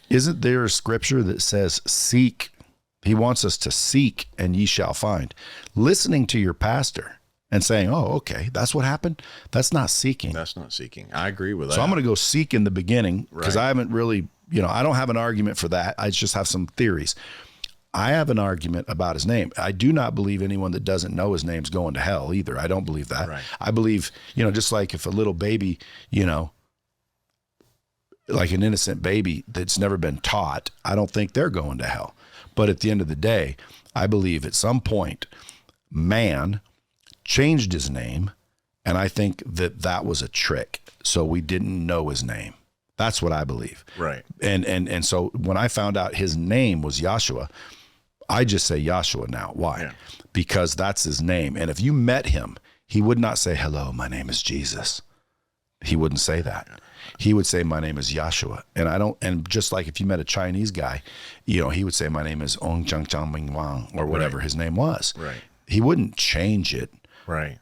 isn't there a scripture that says, seek? He wants us to seek, and ye shall find. Listening to your pastor and saying, oh, okay, that's what happened. That's not seeking. That's not seeking. I agree with that. So I'm going to go seek in the beginning because I haven't really, I don't have an argument for that. I just have some theories. I have an argument about his name. I do not believe anyone that doesn't know his name's going to hell either. I don't believe that. Right. I believe, just like if a little baby, like an innocent baby that's never been taught, I don't think they're going to hell. But at the end of the day, I believe at some point, man changed his name, and I think that was a trick. So we didn't know his name. That's what I believe. Right. And so when I found out his name was Joshua, I just say Joshua now. Why? Yeah. Because that's his name. And if you met him, he would not say, hello, my name is Jesus. He wouldn't say that. He would say, my name is Joshua. And just like if you met a Chinese guy, he would say, my name is Ong Chang Chang Ming Wang, or whatever his name was. Right. He wouldn't change it. Right.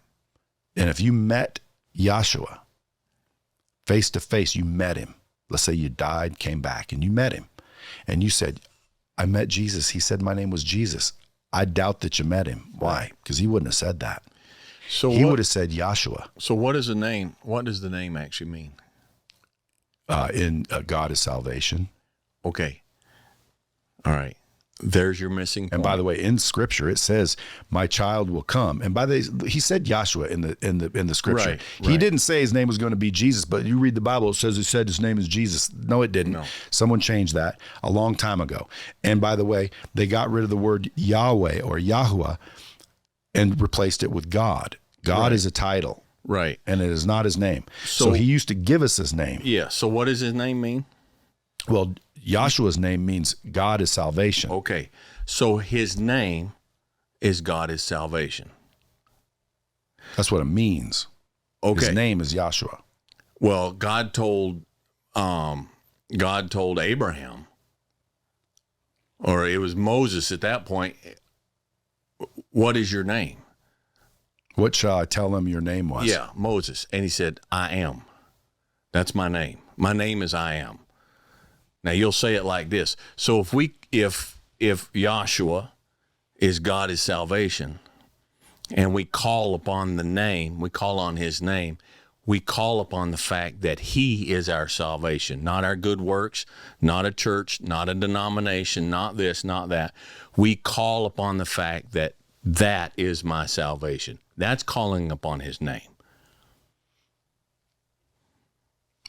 And if you met Joshua face to face, you met him. Let's say you died, came back, and you met him. And you said, I met Jesus. He said my name was Jesus. I doubt that you met him. Why? Because he wouldn't have said that. So he would have said Joshua. So what is the name? What does the name actually mean? God is salvation. Okay. All right. There's your missing point. And by the way, in Scripture it says, "My child will come." And by the way, he said Joshua in the Scripture. Right, He didn't say his name was going to be Jesus, but you read the Bible, it says he said his name is Jesus. No, it didn't. No. Someone changed that a long time ago. And by the way, they got rid of the word Yahweh or Yahuwah and replaced it with God. God is a title. Right. And it is not his name. So So he used to give us his name. Yeah. So what does his name mean? Well, Joshua's name means God is salvation. Okay. So his name is God is salvation. That's what it means. Okay. His name is Joshua. Well, God told Abraham, or it was Moses at that point, what is your name? What shall I tell them your name was? Yeah, Moses. And he said, I am. That's my name. My name is I am. Now you'll say it like this. So if Joshua is God is salvation, and we call upon the name, we call on his name, we call upon the fact that he is our salvation, not our good works, not a church, not a denomination, not this, not that. We call upon the fact that that is my salvation. That's calling upon his name.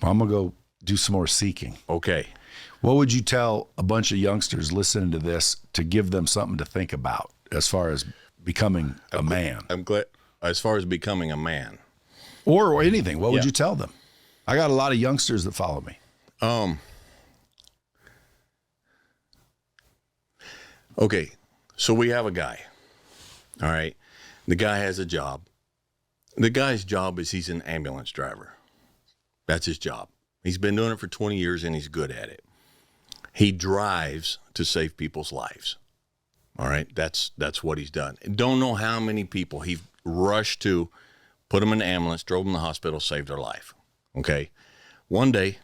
I'm going to go do some more seeking. Okay. What would you tell a bunch of youngsters listening to this to give them something to think about as far as becoming a man? I'm glad, as far as becoming a man. Or anything. What would Yeah. you tell them? I got a lot of youngsters that follow me. Okay, so we have a guy. All right. The guy has a job. The guy's job is he's an ambulance driver. That's his job. He's been doing it for 20 years and he's good at it. He drives to save people's lives. All right. That's what he's done. Don't know how many people he rushed to, put them in the ambulance, drove them to the hospital, saved their life. Okay. One day,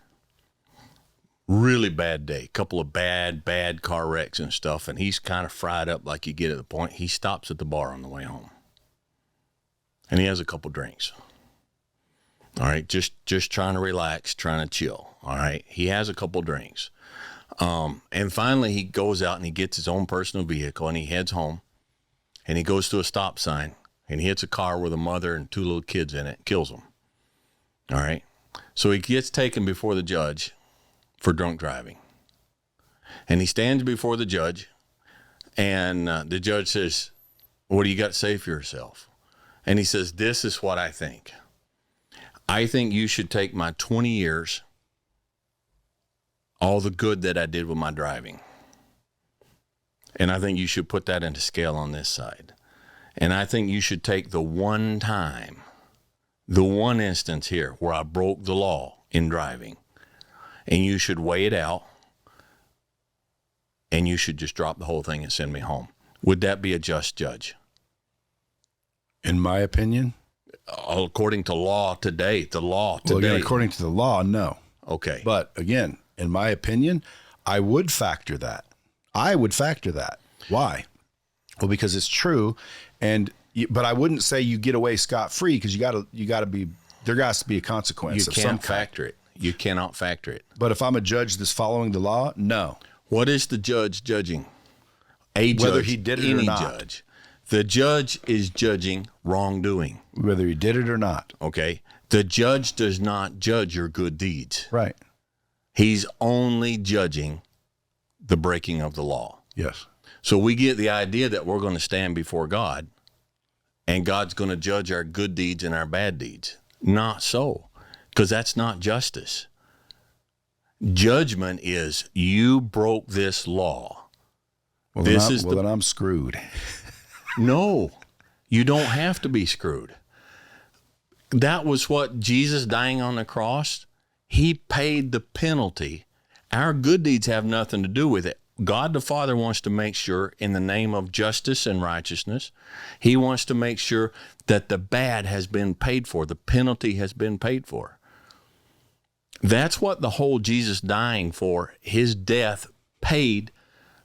really bad day, couple of bad car wrecks and stuff, and he's kind of fried up like you get at the point. He stops at the bar on the way home. And he has a couple drinks. All right, just trying to relax, trying to chill. All right, he has a couple drinks. And finally he goes out and he gets his own personal vehicle and he heads home, and he goes to a stop sign and he hits a car with a mother and two little kids in it, kills them. All right, so he gets taken before the judge for drunk driving. And he stands before the judge, and the judge says, what do you got to say for yourself? And he says, this is what I think. I think you should take my 20 years, all the good that I did with my driving, and I think you should put that into scale on this side. And I think you should take the one time, the one instance here where I broke the law in driving, and you should weigh it out, and you should just drop the whole thing and send me home. Would that be a just judge? In my opinion, According to law today, the law today. well, again, according to the law, no. Okay. But again, in my opinion, I would factor that. Why? Well, because it's true, but I wouldn't say you get away scot-free, because you got to be, there has to be a consequence. You of some can't kind. factor it. You cannot factor it. But if I'm a judge that's following the law, no. What is the judge judging? A judge, Whether he did it or any not. judge. The judge is judging wrongdoing. Whether he did it or not. Okay. The judge does not judge your good deeds. Right. He's only judging the breaking of the law. Yes. So we get the idea that we're going to stand before God and God's going to judge our good deeds and our bad deeds. Not so, because that's not justice. Judgment is you broke this law. Well, then I'm screwed. No, you don't have to be screwed. That was what Jesus dying on the cross, he paid the penalty. Our good deeds have nothing to do with it. God the Father wants to make sure in the name of justice and righteousness, he wants to make sure that the bad has been paid for, the penalty has been paid for. That's what the whole Jesus dying for, his death paid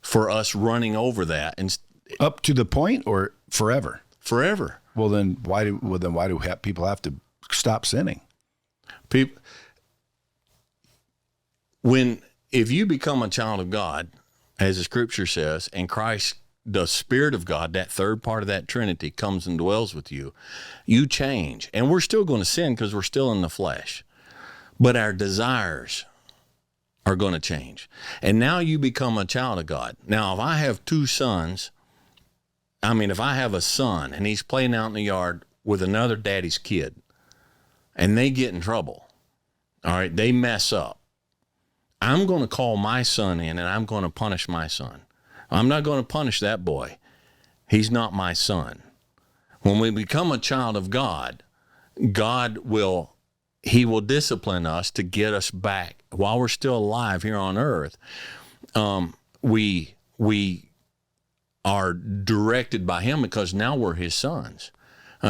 for us running over that. And up to the point or forever? Forever. Well, then why do people have to stop sinning? People, if you become a child of God, as the scripture says, and Christ, the Spirit of God, that third part of that Trinity, comes and dwells with you, you change. And we're still going to sin because we're still in the flesh. But our desires are going to change. And now you become a child of God. Now, if I have two sons, if I have a son and he's playing out in the yard with another daddy's kid and they get in trouble, all right, they mess up, I'm going to call my son in and I'm going to punish my son. I'm not going to punish that boy. He's not my son. When we become a child of God, he will discipline us to get us back while we're still alive here on earth. We are directed by him because now we're his sons.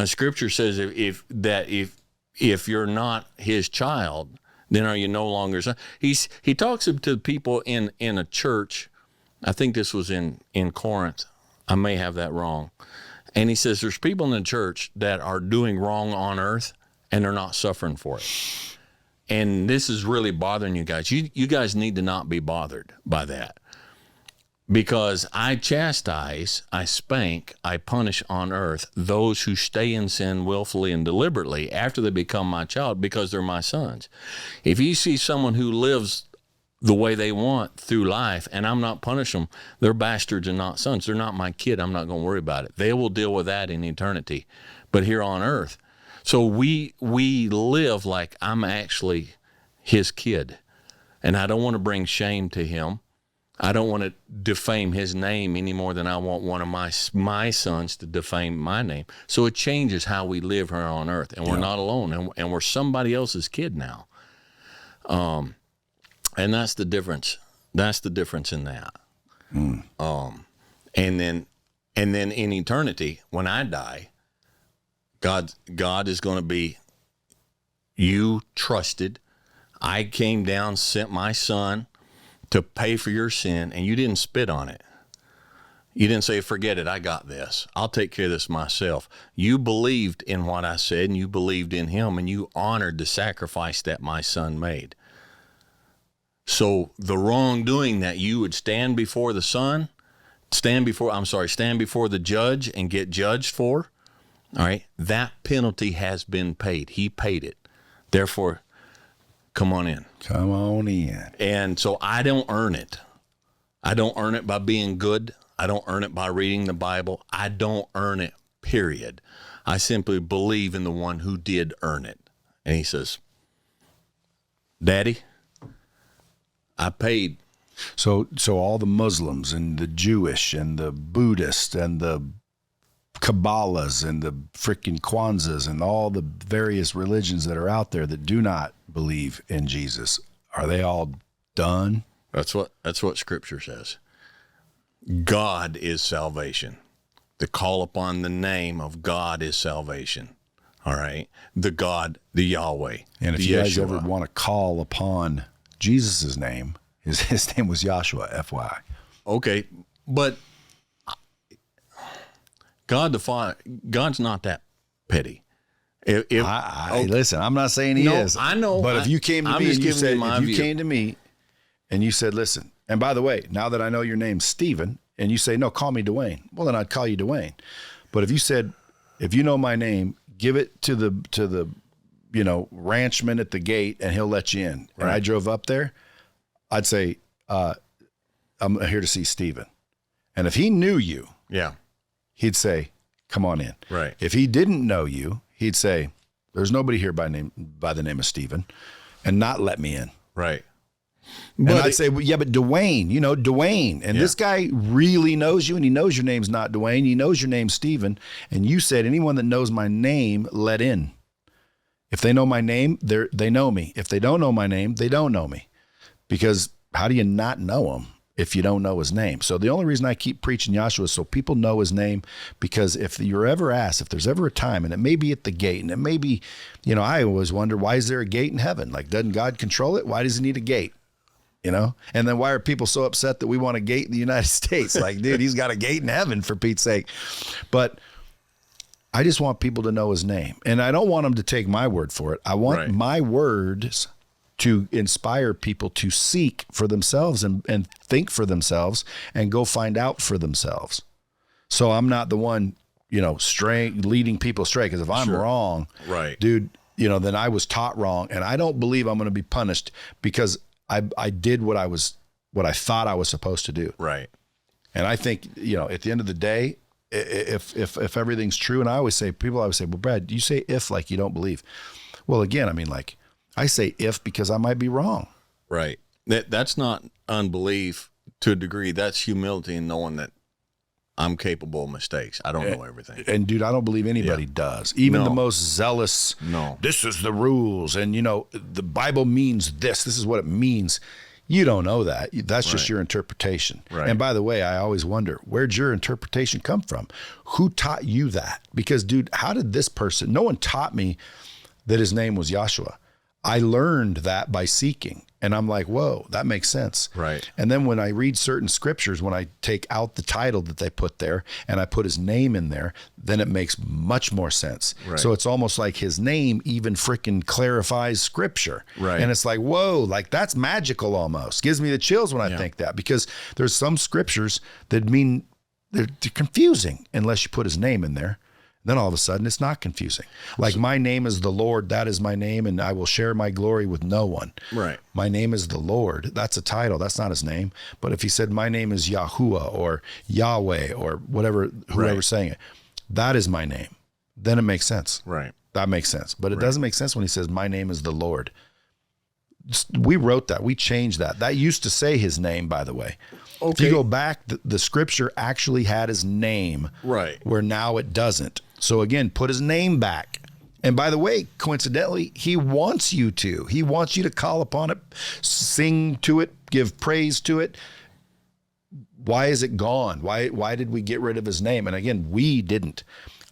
Scripture says if you're not his child, then are you no longer son? He talks to people in a church. I think this was in Corinth. I may have that wrong. And he says there's people in the church that are doing wrong on earth and they're not suffering for it. And this is really bothering you guys. You guys need to not be bothered by that. Because I chastise, I spank, I punish on earth those who stay in sin willfully and deliberately after they become my child because they're my sons. If you see someone who lives the way they want through life and I'm not punishing them, they're bastards and not sons. They're not my kid. I'm not going to worry about it. They will deal with that in eternity. But here on earth, so we live like I'm actually his kid. And I don't want to bring shame to him. I don't want to defame his name any more than I want one of my sons to defame my name. So it changes how we live here on earth, and we're not alone, and we're somebody else's kid now. And that's the difference. That's the difference in that. And then in eternity, when I die, God is going to be, you trusted. I came down, sent my son to pay for your sin, and you didn't spit on it. You didn't say, forget it, I got this. I'll take care of this myself. You believed in what I said, and you believed in him, and you honored the sacrifice that my son made. So the wrongdoing that you would stand before the stand before the judge and get judged for, all right, that penalty has been paid. He paid it. Therefore, come on in. Come on in. And so I don't earn it. I don't earn it by being good. I don't earn it by reading the Bible. I don't earn it, period. I simply believe in the one who did earn it. And he says, Daddy, I paid. So all the Muslims and the Jewish and the Buddhist and the Kabbalahs and the freaking Kwanzas and all the various religions that are out there that do not believe in Jesus, are they all done? That's what Scripture says. God is salvation. The call upon the name of God is salvation. All right, the Yahweh. And if you guys ever want to call upon Jesus' name, his name was Yahshua, FYI. Okay, but God the Father, God's not that petty. Listen, I'm not saying he is. I know. But if you came to me and you said, came to me and you said, listen, and by the way, now that I know your name's Stephen, and you say, no, call me Dwayne. Well, then I'd call you Dwayne. But if you said, if you know my name, give it to the ranchman at the gate and he'll let you in. Right. And I drove up there, I'd say, I'm here to see Stephen. And if he knew you, Yeah. he'd say, come on in. Right. If he didn't know you, he'd say, there's nobody here by the name of Stephen, and not let me in. Right. And I'd say, well, yeah, but Dwayne, Dwayne. And this guy really knows you, and he knows your name's not Dwayne. He knows your name's Stephen. And you said, anyone that knows my name, let in. If they know my name, they know me. If they don't know my name, they don't know me. Because how do you not know him if you don't know his name? So the only reason I keep preaching Yahshua is so people know his name, because if you're ever asked, if there's ever a time, and it may be at the gate, and it may be, I always wonder, why is there a gate in heaven? Like, doesn't God control it? Why does he need a gate? And then why are people so upset that we want a gate in the United States? Like, dude, he's got a gate in heaven, for Pete's sake. But I just want people to know his name. And I don't want them to take my word for it. I want my words to inspire people to seek for themselves and think for themselves and go find out for themselves. So I'm not the one, leading people astray. Because if I'm wrong, dude, then I was taught wrong. And I don't believe I'm going to be punished because I did what I thought I was supposed to do. Right. And I think, at the end of the day, if everything's true, and people always say, well, Brad, you say if like you don't believe. Well, again, I say if because I might be wrong. Right. That's not unbelief to a degree. That's humility and knowing that I'm capable of mistakes. I don't know everything. And dude, I don't believe anybody does. Even the most zealous, this is the rules. And the Bible means this. This is what it means. You don't know that. That's just your interpretation. Right. And by the way, I always wonder, where'd your interpretation come from? Who taught you that? Because dude, how did this person, no one taught me that his name was Yahshua. I learned that by seeking. And I'm like, whoa, that makes sense. Right. And then when I read certain scriptures, when I take out the title that they put there and I put his name in there, then it makes much more sense. Right. So it's almost like his name even freaking clarifies scripture. Right. And it's like, whoa, like that's magical almost. Gives me the chills when I think that, because there's some scriptures that mean they're confusing unless you put his name in there. Then all of a sudden it's not confusing. Like, my name is the Lord, that is my name, and I will share my glory with no one. Right. My name is the Lord. That's a title. That's not his name. But if he said, my name is Yahuwah or Yahweh or whatever, whoever's saying it, that is my name, then it makes sense. Right. That makes sense. But it doesn't make sense when he says, my name is the Lord. We wrote that. We changed that. That used to say his name, by the way. Okay. If you go back, the scripture actually had his name. Right. Where now it doesn't. So again, put his name back. And by the way, coincidentally, he wants you to. He wants you to call upon it, sing to it, give praise to it. Why is it gone? Why did we get rid of his name? And again, we didn't.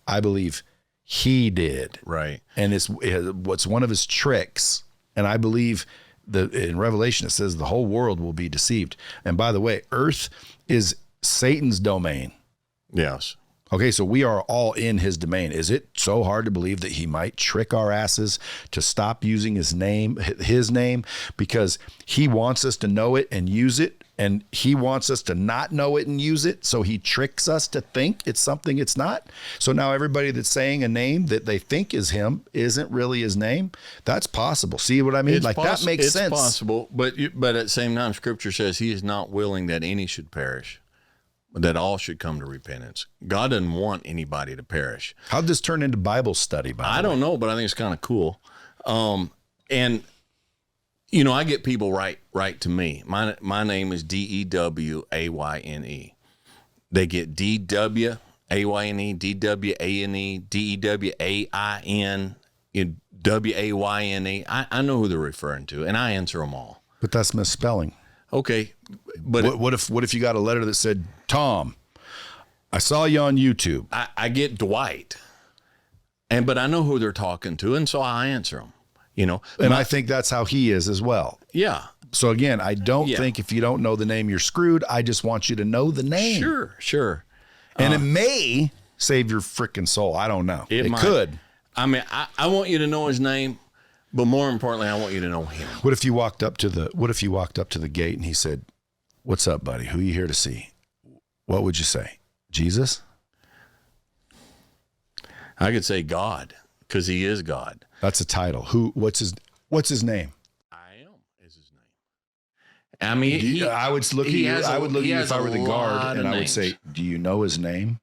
I believe he did. Right. And it's one of his tricks. And I believe that in Revelation it says the whole world will be deceived. And by the way, earth is Satan's domain. Yes. Okay, so we are all in his domain. Is it so hard to believe that he might trick our asses to stop using his name, because he wants us to know it and use it, and he wants us to not know it and use it, so he tricks us to think it's something it's not? So now everybody that's saying a name that they think is him isn't really his name? That's possible. See what I mean? That makes sense. It's possible, but at the same time, Scripture says he is not willing that any should perish, that all should come to repentance. God doesn't want anybody to perish. How'd this turn into Bible study, by the way? I don't know, but I think it's kind of cool. And I get people write to me. My name is Dewayne. They get Dwayne, Dwane, Dewain, Wayne. I know who they're referring to, and I answer them all. But that's misspelling. Okay, but what if you got a letter that said, Tom, I saw you on YouTube. I get Dwight, but I know who they're talking to, and so I answer them. And I think that's how he is as well. Yeah. So again, I don't think if you don't know the name, you're screwed. I just want you to know the name. Sure. And it may save your freaking soul. I don't know. It could. I mean, I want you to know his name. But more importantly, I want you to know him. What if you walked up to the gate and he said, "What's up, buddy? Who are you here to see?" What would you say? Jesus? I could say God, because he is God. That's a title. What's his name? I am is his name. I mean, I would look at you. I would look at you if I were the guard, and I would say, "Do you know his name?"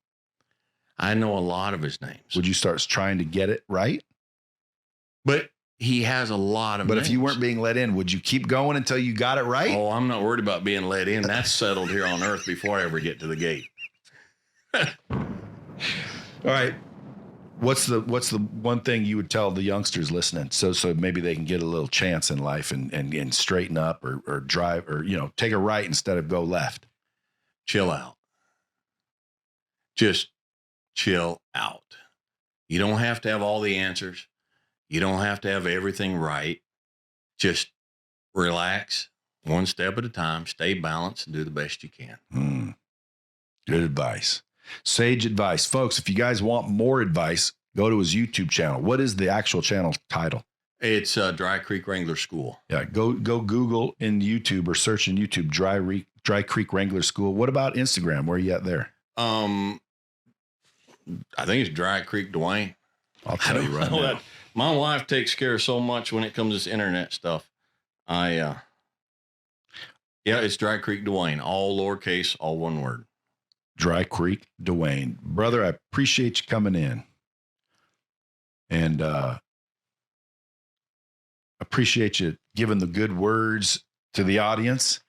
I know a lot of his names. Would you start trying to get it right? But he has a lot of But names. if you weren't being let in, would you keep going until you got it right? Oh, I'm not worried about being let in. That's settled here on earth before I ever get to the gate. All right. What's the one thing you would tell the youngsters listening? So maybe they can get a little chance in life and straighten up or drive or, take a right instead of go left. Chill out. Just chill out. You don't have to have all the answers. You don't have to have everything right. Just relax, one step at a time, stay balanced, and do the best you can. Good advice. Sage advice. Folks, if you guys want more advice, go to his YouTube channel. What is the actual channel title? It's Dry Creek Wrangler School. Yeah, go Google in YouTube or search in YouTube, Dry Creek Wrangler School. What about Instagram? Where are you at there? I think it's Dry Creek Dwayne. I'll tell you right now. My wife takes care of so much when it comes to this internet stuff. It's Dry Creek Dwayne, all lowercase, all one word. Dry Creek Dwayne. Brother, I appreciate you coming in. And appreciate you giving the good words to the audience.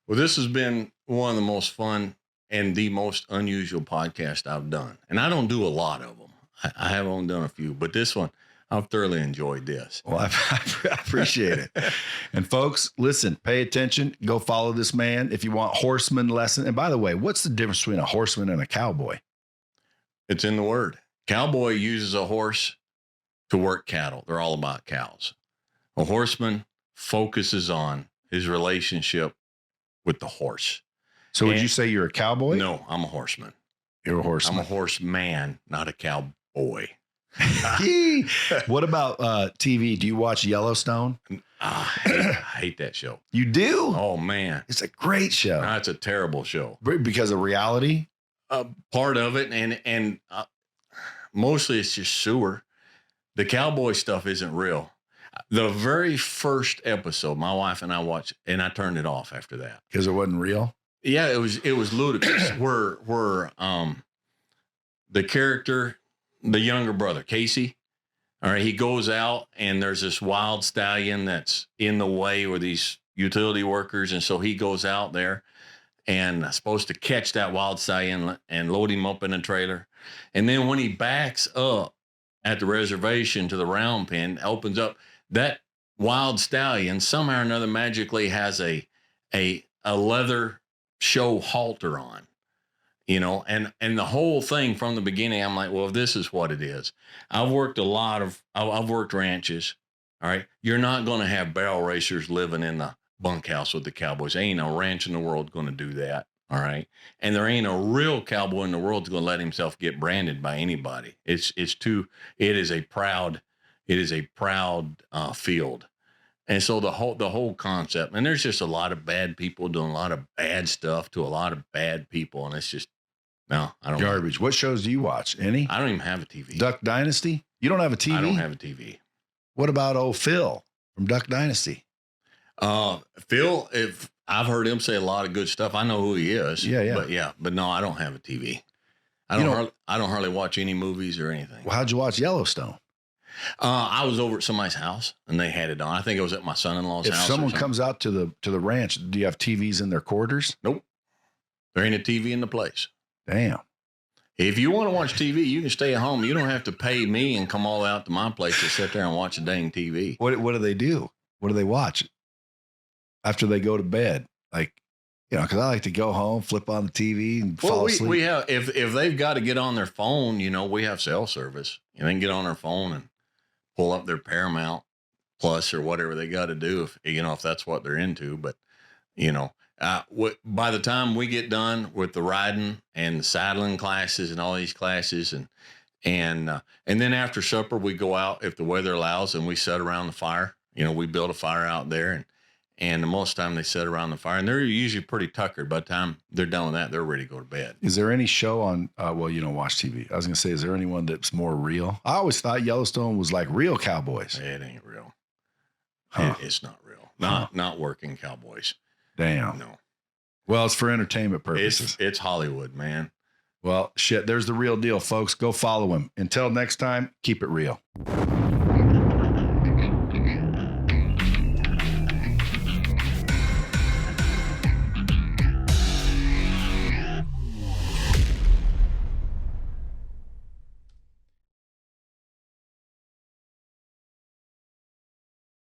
Well, this has been one of the most fun and the most unusual podcast I've done. And I don't do a lot of them. I have only done a few, but this one, I've thoroughly enjoyed this. Well, I appreciate it. And folks, listen, pay attention. Go follow this man if you want horseman lesson. And by the way, what's the difference between a horseman and a cowboy? It's in the word. Cowboy uses a horse to work cattle. They're all about cows. A horseman focuses on his relationship with the horse. So would you say you're a cowboy? No, I'm a horseman. You're a horseman. I'm a horseman, not a cowboy. What about TV? Do you watch Yellowstone? I hate that show. You do? Oh, man. It's a great show. It's a terrible show. Because of reality? Part of it, and mostly it's just sewer. The cowboy stuff isn't real. The very first episode, my wife and I watched, and I turned it off after that. Because it wasn't real? Yeah, it was ludicrous. where the character, the younger brother, Casey, all right, he goes out and there's this wild stallion that's in the way with these utility workers. And so he goes out there and supposed to catch that wild stallion and load him up in a trailer. And then when he backs up at the reservation to the round pen, opens up, that wild stallion somehow or another magically has a leather show halter on, and the whole thing from the beginning, I'm like, well, if this is what it is. I've worked ranches. All right. You're not going to have barrel racers living in the bunkhouse with the cowboys. There ain't no ranch in the world going to do that. All right. And there ain't a real cowboy in the world that's going to let himself get branded by anybody. It is a proud field. And so the whole concept, and there's just a lot of bad people doing a lot of bad stuff to a lot of bad people. And it's just, no, I don't. Garbage. What shows do you watch? Any? I don't even have a TV. Duck Dynasty? You don't have a TV? I don't have a TV. What about old Phil from Duck Dynasty? Phil, if I've heard him say a lot of good stuff. I know who he is. Yeah. But no, I don't have a TV. I don't hardly watch any movies or anything. Well, how'd you watch Yellowstone? I was over at somebody's house and they had it on. I think it was at my son-in-law's house. If someone comes out to the ranch, do you have TVs in their quarters? Nope. There ain't a TV in the place. Damn. If you want to watch TV, you can stay at home. You don't have to pay me and come all out to my place to sit there and watch a dang TV. What do they do? What do they watch after they go to bed? Like, because I like to go home, flip on the TV, and fall asleep. We have if they've got to get on their phone, we have cell service. They can get on their phone and pull up their Paramount Plus or whatever they got to do if that's what they're into. But by the time we get done with the riding and the saddling classes and all these classes and then after supper we go out if the weather allows and we sit around the fire. We build a fire out there and most of the time they sit around the fire and they're usually pretty tuckered. By the time they're done with that, they're ready to go to bed. Is there any show on, you don't watch TV. I was going to say, is there anyone that's more real? I always thought Yellowstone was like real cowboys. It ain't real. Huh. It's not real. Not working cowboys. Damn. No. Well, it's for entertainment purposes. It's Hollywood, man. Well, shit, there's the real deal, folks. Go follow him. Until next time, keep it real.